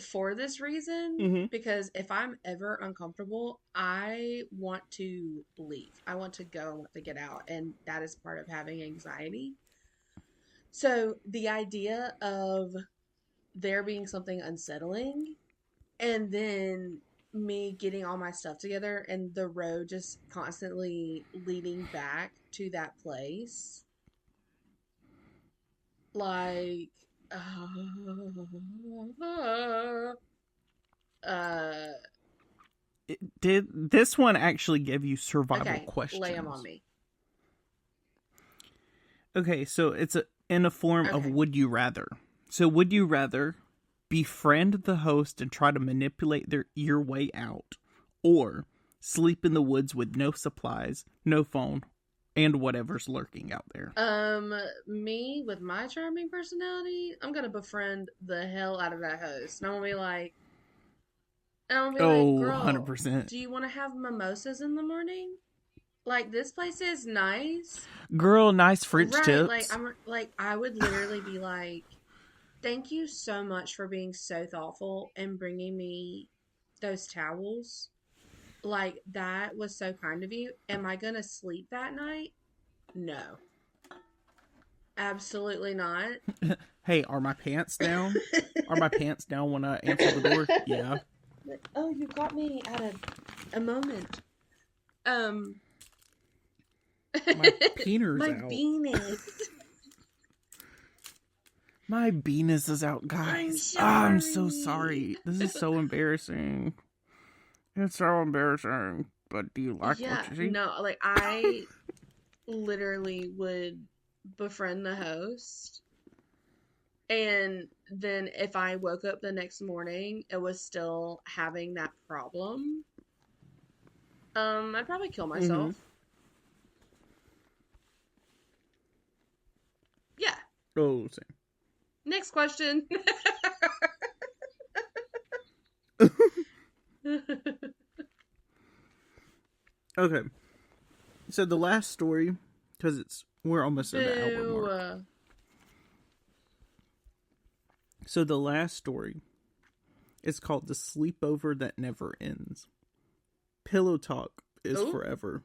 For this reason, Mm-hmm. because if I'm ever uncomfortable, I want to leave. I want to go, I want to get out, and that is part of having anxiety. So the idea of there being something unsettling and then me getting all my stuff together and the road just constantly leading back to that place, like, uh, Did this one actually give you survival okay, lay them on questions? me. Okay, so it's in a form of Okay. would you rather. So would you rather befriend the host and try to manipulate your way out, or sleep in the woods with no supplies, no phone, and whatever's lurking out there? Me with my charming personality, I'm gonna befriend the hell out of that host. And I'm gonna be like, Oh, girl, 100%. do you want to have mimosas in the morning? Like, this place is nice. Girl, nice French Right, like tips. I would literally be like, thank you so much for being so thoughtful and bringing me those towels. Like, that was so kind of you. Am I gonna sleep that night? No. Absolutely not. Hey, are my pants down? Are my pants down when I answer the door? Yeah. Oh, you got me at a moment. Um, My peener's my out. penis. My penis is out, guys. I'm so sorry. This is so embarrassing. It's so embarrassing. But do you like Yeah, what you see? no, like I literally would befriend the host, and then if I woke up the next morning and was still having that problem, I'd probably kill Mm-hmm. myself. Yeah. Oh, Next question. okay. So the last story, because we're almost at the hour mark. Boo. So the last story is called "The Sleepover That Never Ends." Pillow talk is Ooh. forever.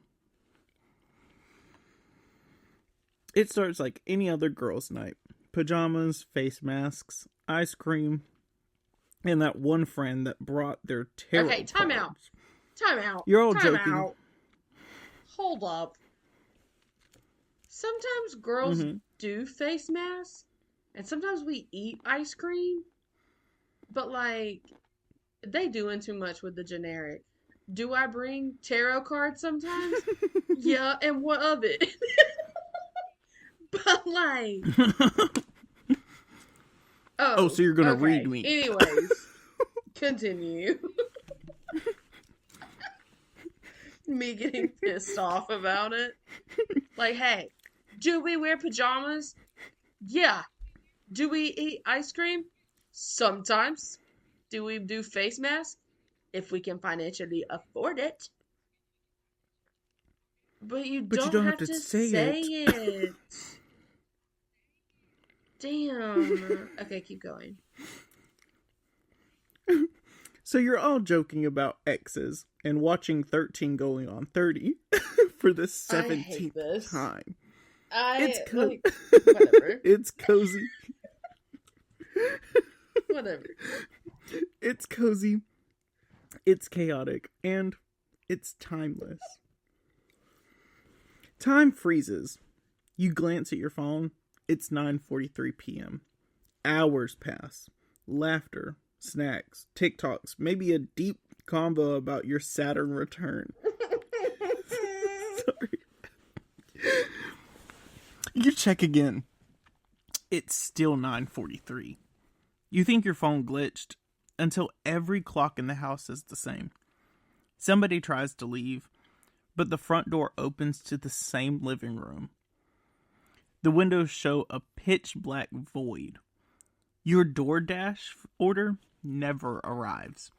It starts like any other girls' night: pajamas, face masks, ice cream, and that one friend that brought their tarot Okay, time out. cards. Time out. You're all Time joking. out. Hold up. Sometimes girls Mm-hmm. do face masks, and sometimes we eat ice cream, but like they doing too much with the generic. Do I bring tarot cards sometimes? Yeah, and what of it? But like, Oh, so you're gonna okay. read me? Anyways, continue. Me getting pissed off about it. Like, hey, do we wear pajamas? Yeah. Do we eat ice cream? Sometimes. Do we do face masks? If we can financially afford it. But you But you don't don't have have to to say say it. it. Damn. Okay, keep going. So you're all joking about exes and watching 13 going on 30 for the I hate 17th this. time. It's Like, whatever. it's cozy. Whatever. It's cozy. It's chaotic. And it's timeless. Time freezes. You glance at your phone. It's 9:43 p.m. Hours pass. Laughter, snacks, TikToks, maybe a deep combo about your Saturn return. Sorry. You check again. It's still 9:43. You think your phone glitched until every clock in the house is the same. Somebody tries to leave, but the front door opens to the same living room. The windows show a pitch black void. Your DoorDash order never arrives.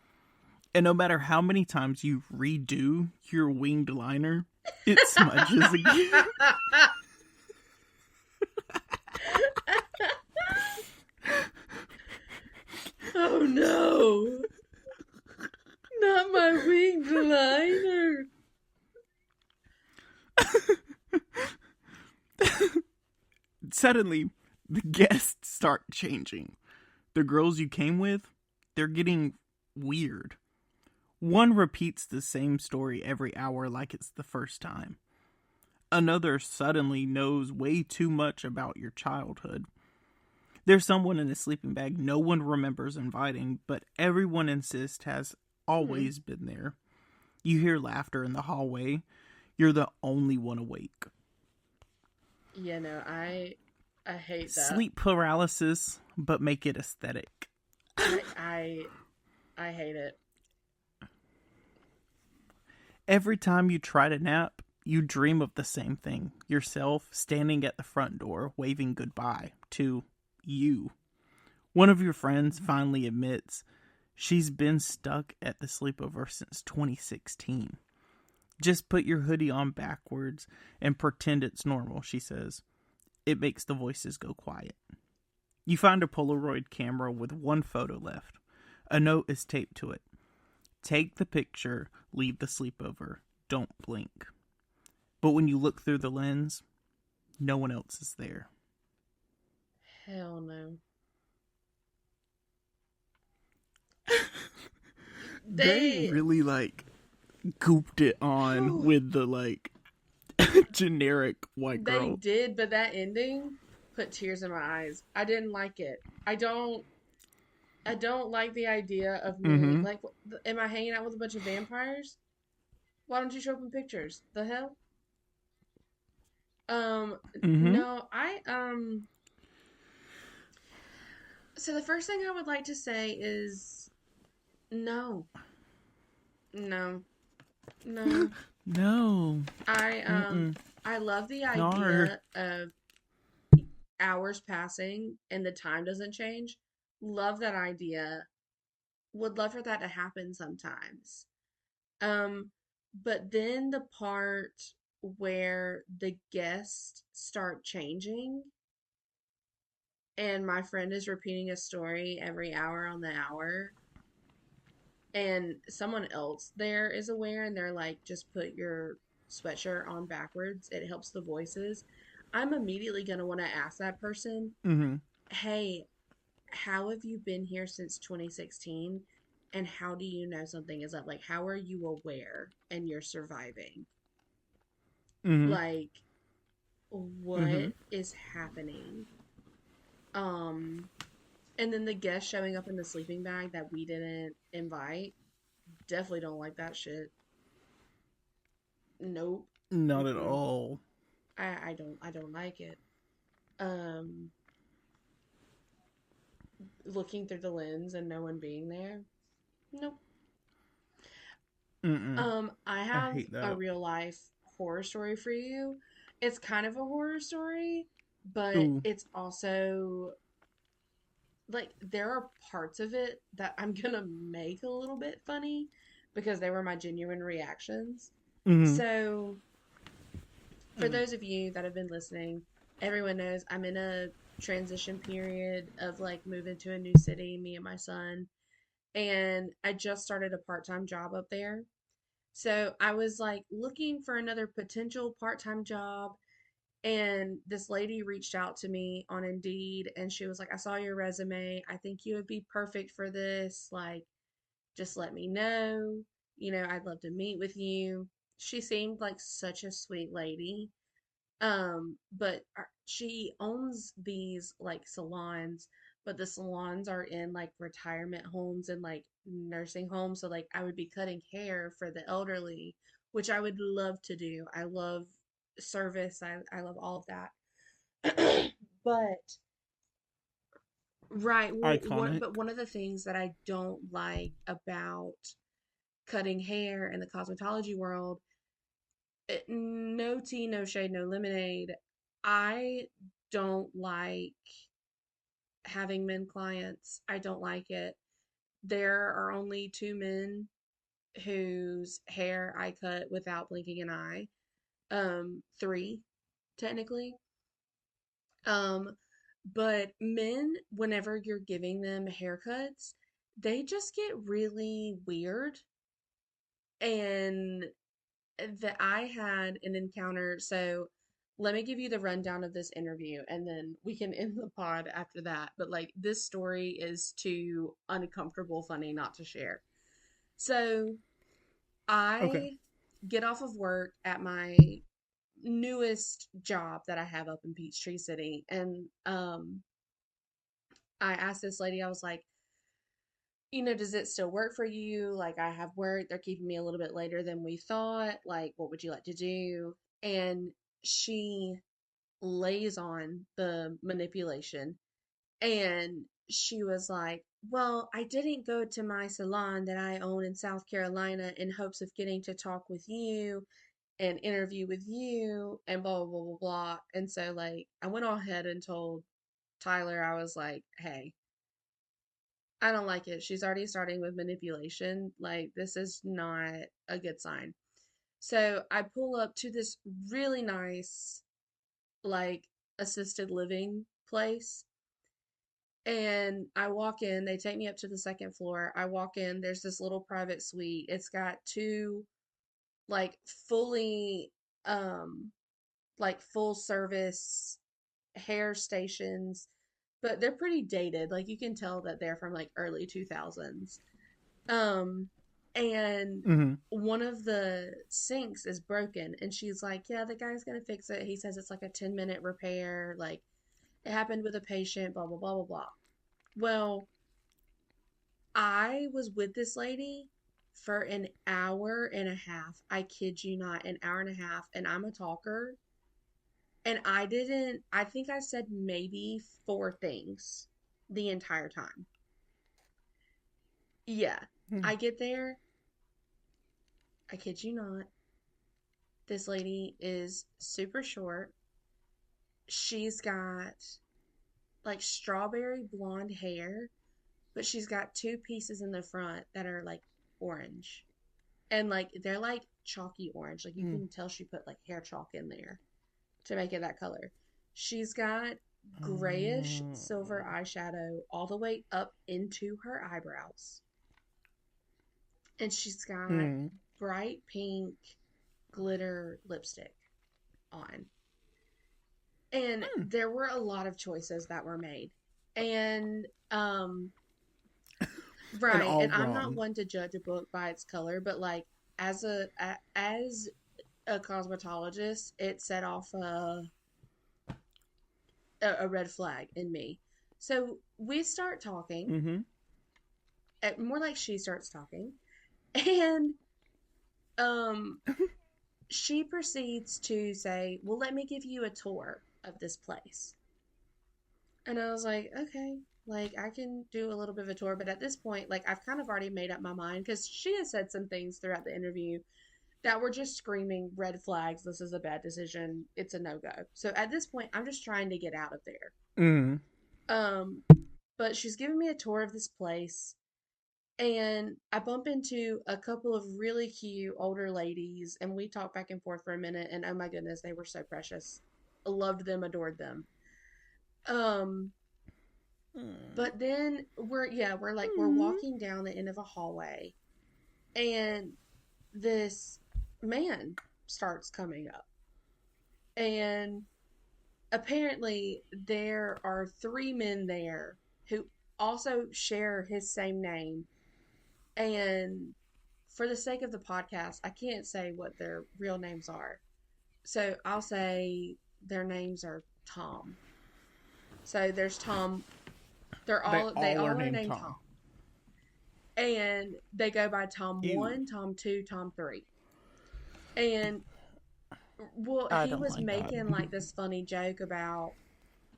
And no matter how many times you redo your winged liner, it smudges again. Oh no! Not my winged liner! Suddenly, the guests start changing. The girls you came with, they're getting weird. One repeats the same story every hour like it's the first time. Another suddenly knows way too much about your childhood. There's someone in a sleeping bag no one remembers inviting, but everyone insists has Hmm. always been there. You hear laughter in the hallway. You're the only one awake. Yeah, no, I hate that. Sleep paralysis, but make it aesthetic. I I I hate it. Every time you try to nap, you dream of the same thing yourself standing at the front door waving goodbye to you. One of your friends finally admits she's been stuck at the sleepover since 2016. Just put your hoodie on backwards and pretend it's normal, she says. It makes the voices go quiet. You find a Polaroid camera with one photo left. A note is taped to it. Take the picture, leave the sleepover. Don't blink. But when you look through the lens, no one else is there. Hell no. They They really gooped it on whew, with the generic white they girl. did, but that ending put tears in my eyes. I didn't like it. I don't like the idea of me Mm-hmm. like am I hanging out with a bunch of vampires? Why don't you show up in pictures? The hell? Um Mm-hmm. no, so the first thing I would like to say is no. No. No. No. I um Mm-mm. I love the Nar. idea of hours passing and the time doesn't change. Love that idea. Would love for that to happen sometimes. Um, but then the part where the guests start changing and my friend is repeating a story every hour on the hour and someone else there is aware and they're like, just put your sweatshirt on backwards. It helps the voices. I'm immediately going to want to ask that person, Mm-hmm. hey, how have you been here since 2016? And how do you know something is up? Like, how are you aware and you're surviving? Mm-hmm. Like, Mm-hmm. what is happening? Um, and then the guest showing up in the sleeping bag that we didn't invite. Definitely don't like that shit. Nope. Not at Mm-mm. all. I don't like it. Um, looking through the lens and no one being there. Nope. Mm-mm. I I have hate a that. real life horror story for you. It's kind of a horror story, but Ooh. it's also like there are parts of it that I'm gonna make a little bit funny because they were my genuine reactions. Mm-hmm. So, for those of you that have been listening, everyone knows I'm in a transition period of like moving to a new city, me and my son, and I just started a part-time job up there. So I was like looking for another potential part time job. And this lady reached out to me on Indeed and she was like, I saw your resume. I think you would be perfect for this. Like, just let me know. I'd love to meet with you. She seemed like such a sweet lady. But she owns these like salons, but the salons are in like retirement homes and like nursing homes. So like I would be cutting hair for the elderly, which I would love to do. I love service. I love all of that. But right, well, Iconic. one of the things that I don't like about cutting hair in the cosmetology world, no tea, no shade, no lemonade. I don't like having men clients. I don't like it. There are only two men whose hair I cut without blinking an eye. Three, technically. Um, but men, whenever you're giving them haircuts, they just get really weird. And that I had an encounter. So let me give you the rundown of this interview and then we can end the pod after that. But like this story is too uncomfortable funny not to share. So Okay. I get off of work at my newest job that I have up in Peachtree City. And I asked this lady, I was like, does it still work for you? Like, I have work. They're keeping me a little bit later than we thought. Like, what would you like to do? And she lays on the manipulation. And she was like, well, I didn't go to my salon that I own in South Carolina in hopes of getting to talk with you and interview with you and blah, blah, blah, blah, blah. And so, like, I went ahead and told Tyler, I was like, hey, I don't like it. She's already starting with manipulation. Like, this is not a good sign. So I pull up to this really nice, like, assisted living place. And I walk in, they take me up to the second floor. I walk in, there's this little private suite. It's got two, like, fully, um, like, full service hair stations, but they're pretty dated. Like, you can tell that they're from, like, early 2000s. Um, and Mm-hmm. one of the sinks is broken, and she's like, yeah, the guy's gonna fix it. He says it's like a 10-minute repair, like it happened with a patient, blah blah blah blah blah. Well, I was with this lady for an hour and a half. I kid you not, an hour and a half, and I'm a talker. And I think I said maybe four things the entire time. Yeah. I get there, I kid you not. This lady is super short. She's got like strawberry blonde hair, but she's got two pieces in the front that are like orange. And like they're like chalky orange. Like you Mm. can tell she put like hair chalk in there to make it that color. She's got grayish Mm. silver eyeshadow all the way up into her eyebrows. And she's got Mm. bright pink glitter lipstick on. And Mm. there were a lot of choices that were made. And And right, all and I'm not wrong. one to judge a book by its color, but like as a cosmetologist, it set off a red flag in me. So we start talking, Mm-hmm. more like she starts talking, and um she proceeds to say, "Well, let me give you a tour of this place." And I was like, okay, like I can do a little bit of a tour, but at this point, like I've kind of already made up my mind because she has said some things throughout the interview that were just screaming red flags. This is a bad decision. It's a no go. So at this point, I'm just trying to get out of there. Mm. Um, but she's giving me a tour of this place, and I bump into a couple of really cute older ladies, and we talk back and forth for a minute. And oh my goodness, they were so precious. Loved them, adored them. Um, Mm. But then we're Mm. walking down the end of a hallway and this man starts coming up. And apparently there are three men there who also share his same name. And for the sake of the podcast, I can't say what their real names are. So I'll say their names are Tom. So there's Tom. They They all are all are named named Tom. Tom. And they go by Tom Ew. 1, Tom 2, Tom 3. And well, I he don't was like that. making like this funny joke about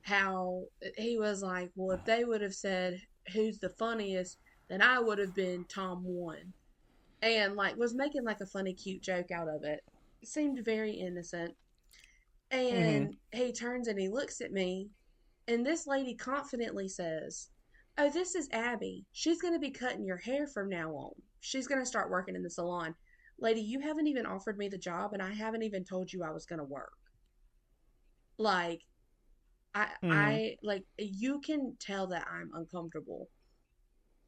how he was like, well, if they would have said who's the funniest, then I would have been Tom one, and like was making like a funny, cute joke out of it. It seemed very innocent. Mm-hmm. And he turns and he looks at me, and this lady confidently says, "Oh, this is Abby. She's going to be cutting your hair from now on. She's going to start working in the salon." Lady, you haven't even offered me the job, and I haven't even told you I was going to work. Like, Mm-hmm. I like you can tell that I'm uncomfortable.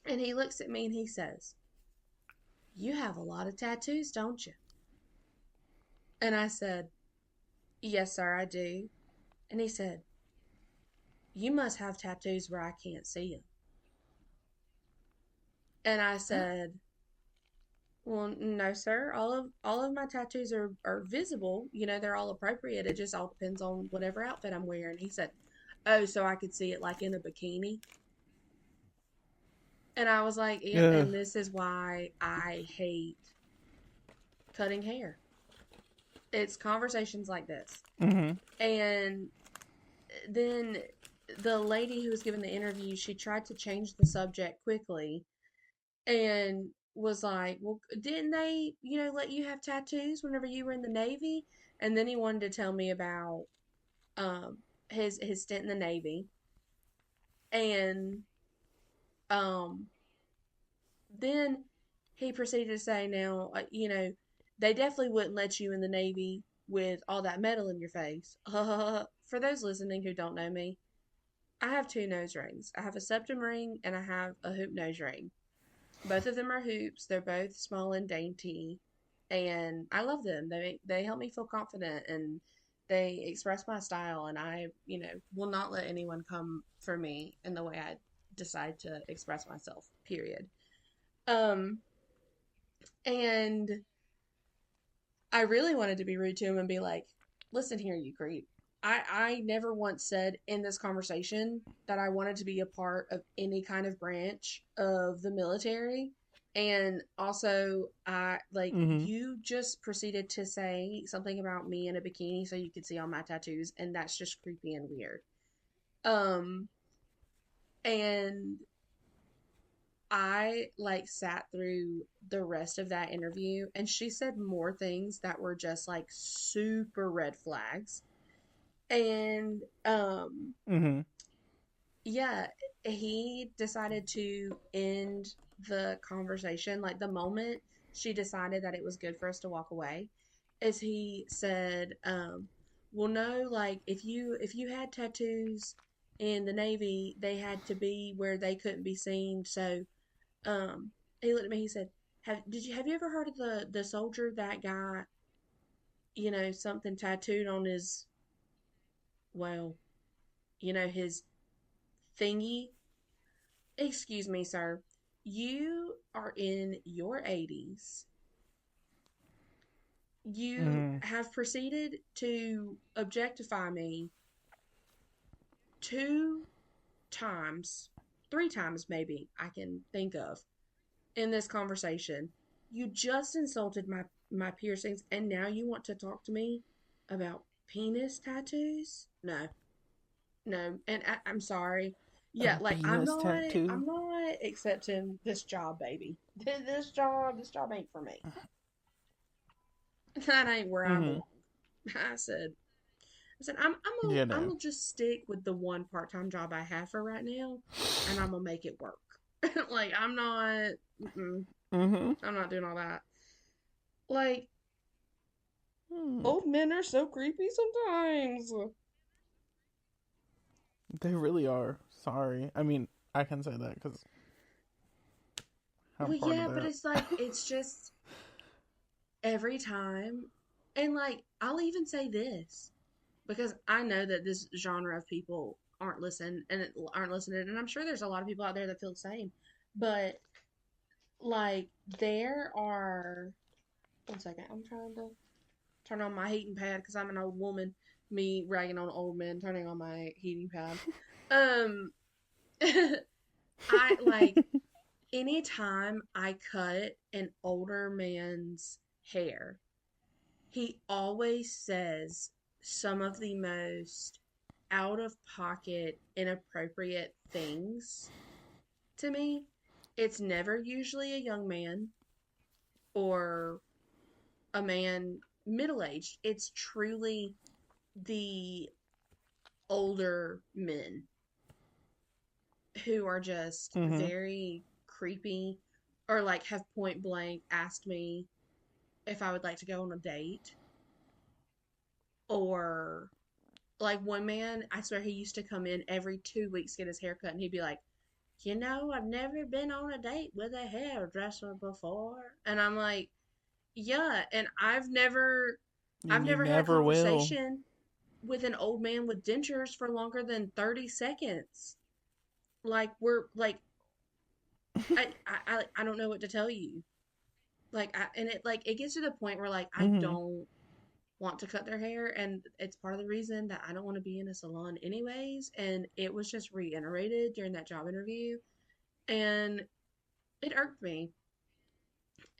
And he looks at me and he says, "You have a lot of tattoos, don't you?" And I said, "Yes, sir, I do." And he said, "You must have tattoos where I can't see them." And I said, "Well, no, sir. All of my tattoos are visible. You know, they're all appropriate. It just all depends on whatever outfit I'm wearing." He said, "Oh, so I could see it like in a bikini?" And I was like, "Yep." Yeah. And this is why I hate cutting hair. It's conversations like this. Mm-hmm. And then the lady who was giving the interview, she tried to change the subject quickly and was like, "Well, didn't they, let you have tattoos whenever you were in the Navy?" And then he wanted to tell me about um his stint in the Navy. And um then he proceeded to say, "Now, they definitely wouldn't let you in the Navy with all that metal in your face." For those listening who don't know me, I have two nose rings. I have a septum ring and I have a hoop nose ring. Both of them are hoops. They're both small and dainty, and I love them. They help me feel confident, and they express my style. And I, will not let anyone come for me in the way I decide to express myself. Period. Um, and I really wanted to be rude to him and be like, "Listen here, you creep. I never once said in this conversation that I wanted to be a part of any kind of branch of the military." And also, I like Mm-hmm. you just proceeded to say something about me in a bikini so you could see all my tattoos, and that's just creepy and weird. Um, and I like sat through the rest of that interview, and she said more things that were just like super red flags. And Mm-hmm. yeah, he decided to end the conversation like the moment she decided that it was good for us to walk away. As he said, well, no, like if you had tattoos in the Navy, they had to be where they couldn't be seen. So um, he looked at me. He said, "Have you ever heard of the soldier that got something tattooed on his, well, his thingy?" Excuse me, sir. You are in your 80s. You Mm-hmm. have proceeded to objectify me two times, three times maybe I can think of in this conversation. You just insulted my piercings, and now you want to talk to me about penis tattoos? No, no, and I'm sorry. A Yeah, like penis tattoo. I'm not accepting this job, baby. This job ain't for me. That ain't where I Mm-hmm. belong. I said, Yeah, I'm no. gonna just stick with the one part time job I have for right now, and I'm gonna make it work. Like mm-mm, Mm-hmm. I'm not doing all that. Like Hmm. old men are so creepy sometimes. They really are. Sorry. I mean, I can say that because I'm Well, part of yeah, but that. it's like it's just every time, and like I'll even say this because I know that this genre of people aren't listening, and I'm sure there's a lot of people out there that feel the same. But like there are, one second, I'm trying to turn on my heating pad because I'm an old woman. Me ragging on old men, turning on my heating pad. Um, I like anytime I cut an older man's hair, he always says some of the most out of pocket, inappropriate things to me, it's never usually a young man or a man middle aged. It's truly the older men who are just Mm-hmm. very creepy or like have point blank asked me if I would like to go on a date. Or like one man, I swear he used to come in every 2 weeks get his hair cut and he'd be like, I've never been on a date with a hairdresser before. And I'm like, yeah, and I've And you never had a never will. conversation with an old man with dentures for longer than 30 seconds. Like we're like I don't know what to tell you. Like and it like it gets to the point where like I Mm-hmm. don't want to cut their hair, and it's part of the reason that I don't want to be in a salon anyways, and it was just reiterated during that job interview, and it irked me.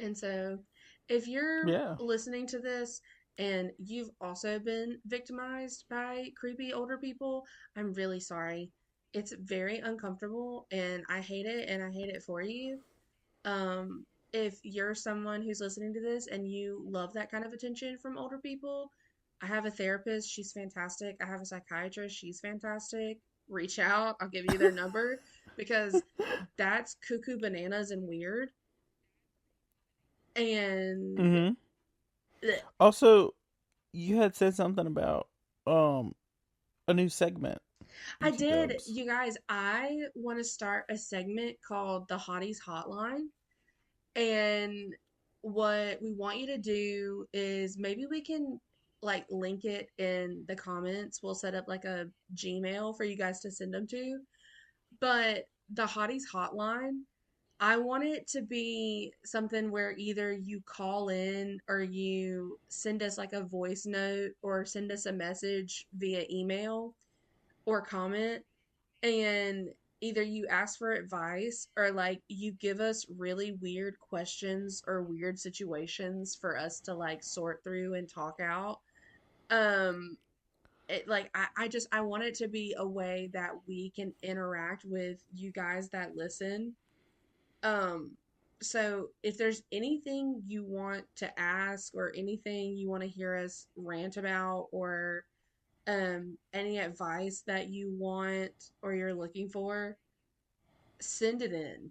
And so if you're Yeah. listening to this and you've also been victimized by creepy older people, I'm really sorry. It's very uncomfortable and I hate it, and I hate it for you. If you're someone who's listening to this and you love that kind of attention from older people, I have a therapist. She's fantastic. I have a psychiatrist. She's fantastic. Reach out. I'll give you their number because that's cuckoo bananas and weird. And Mm-hmm. ugh. Also, you had said something about um a new segment I with you did, dubs. you guys, I want to start a segment called the Hotties Hotline. And what we want you to do is maybe we can like link it in the comments. We'll set up like a Gmail for you guys to send them to. But the Hotties Hotline, I want it to be something where either you call in or you send us like a voice note or send us a message via email or comment, and either you ask for advice or like you give us really weird questions or weird situations for us to like sort through and talk out. um I want it to be a way that we can interact with you guys that listen. um so if there's anything you want to ask or anything you want to hear us rant about, or any advice that you want or you're looking for, send it in.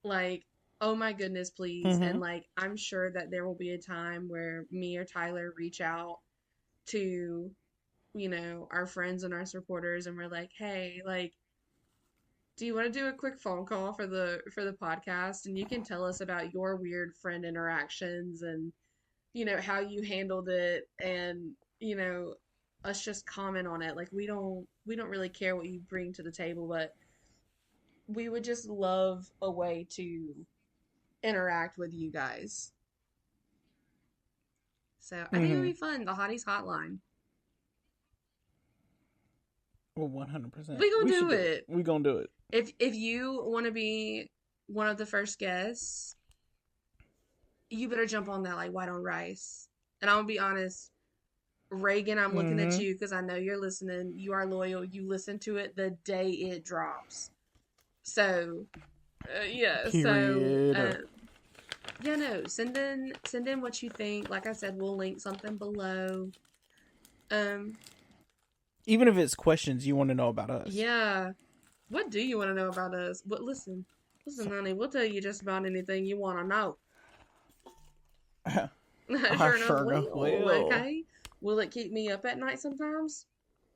Like, oh my goodness, please. Mm-hmm. And like, I'm sure that there will be a time where me or Tyler reach out to, our friends and our supporters and we're like, hey, like, do you want to do a quick phone call for the podcast, and you can tell us about your weird friend interactions and how you handled it, and us just comment on it. Like we don't really care what you bring to the table, but we would just love a way to interact with you guys. So I think it would Mm-hmm. be fun. The Hotties Hotline. Well, 100%. We gonna We should do do it. it. We gonna do it. If you want to be one of the first guests, you better jump on that like white on rice. And I'm gonna be honest, Reagan, I'm looking at Mm-hmm. you because I know you're listening. You are loyal. You listen to it the day it drops. So yeah. So Period. yeah, no. Send in what you think. Like I said, we'll link something below. Um, Even if it's questions you want to know about us. yeah. What do you want to know about us? But listen, So, honey. We'll tell you just about anything you want to know. I Sure enough, sure enough will. will. Okay. Will it keep me up at night sometimes?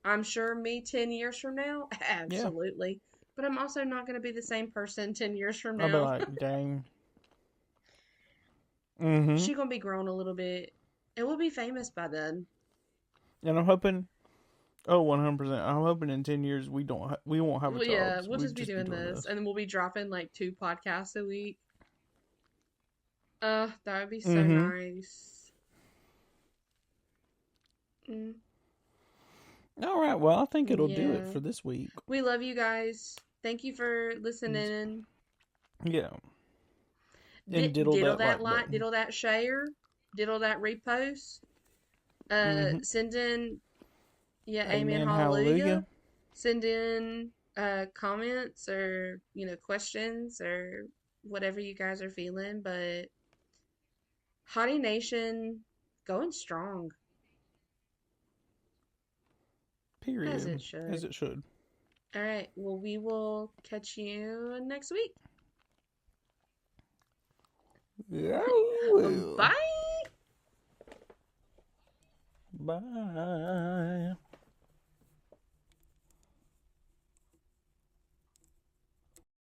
I'm sure me 10 years from now? Yeah. Absolutely. But I'm also not going to be the same person 10 years from I'll be now. like, dang. Mm-hmm. She going to be grown a little bit. And we'll be famous by then. And I'm hoping. Oh, 100%. I'm hoping in 10 years we won't have a Well, yeah, jobs. we'll We'd just be just be doing doing this. this. And then we'll be dropping like 2 podcasts a week. That would be so Mm-hmm. nice. Mm, All right. Well, I think it'll do it yeah. for this week. We love you guys. Thank you for listening. Yeah. And diddle Diddle that that like like, button. diddle that share, diddle that repost. Mm-hmm. Send in Yeah, amen, Amen. hallelujah. Hallelujah. Send in comments or, questions or whatever you guys are feeling. But Hottie Nation going strong, as Period. it should. As it should. All right, well, we will catch you next week. Yeah. Well. Bye. Bye.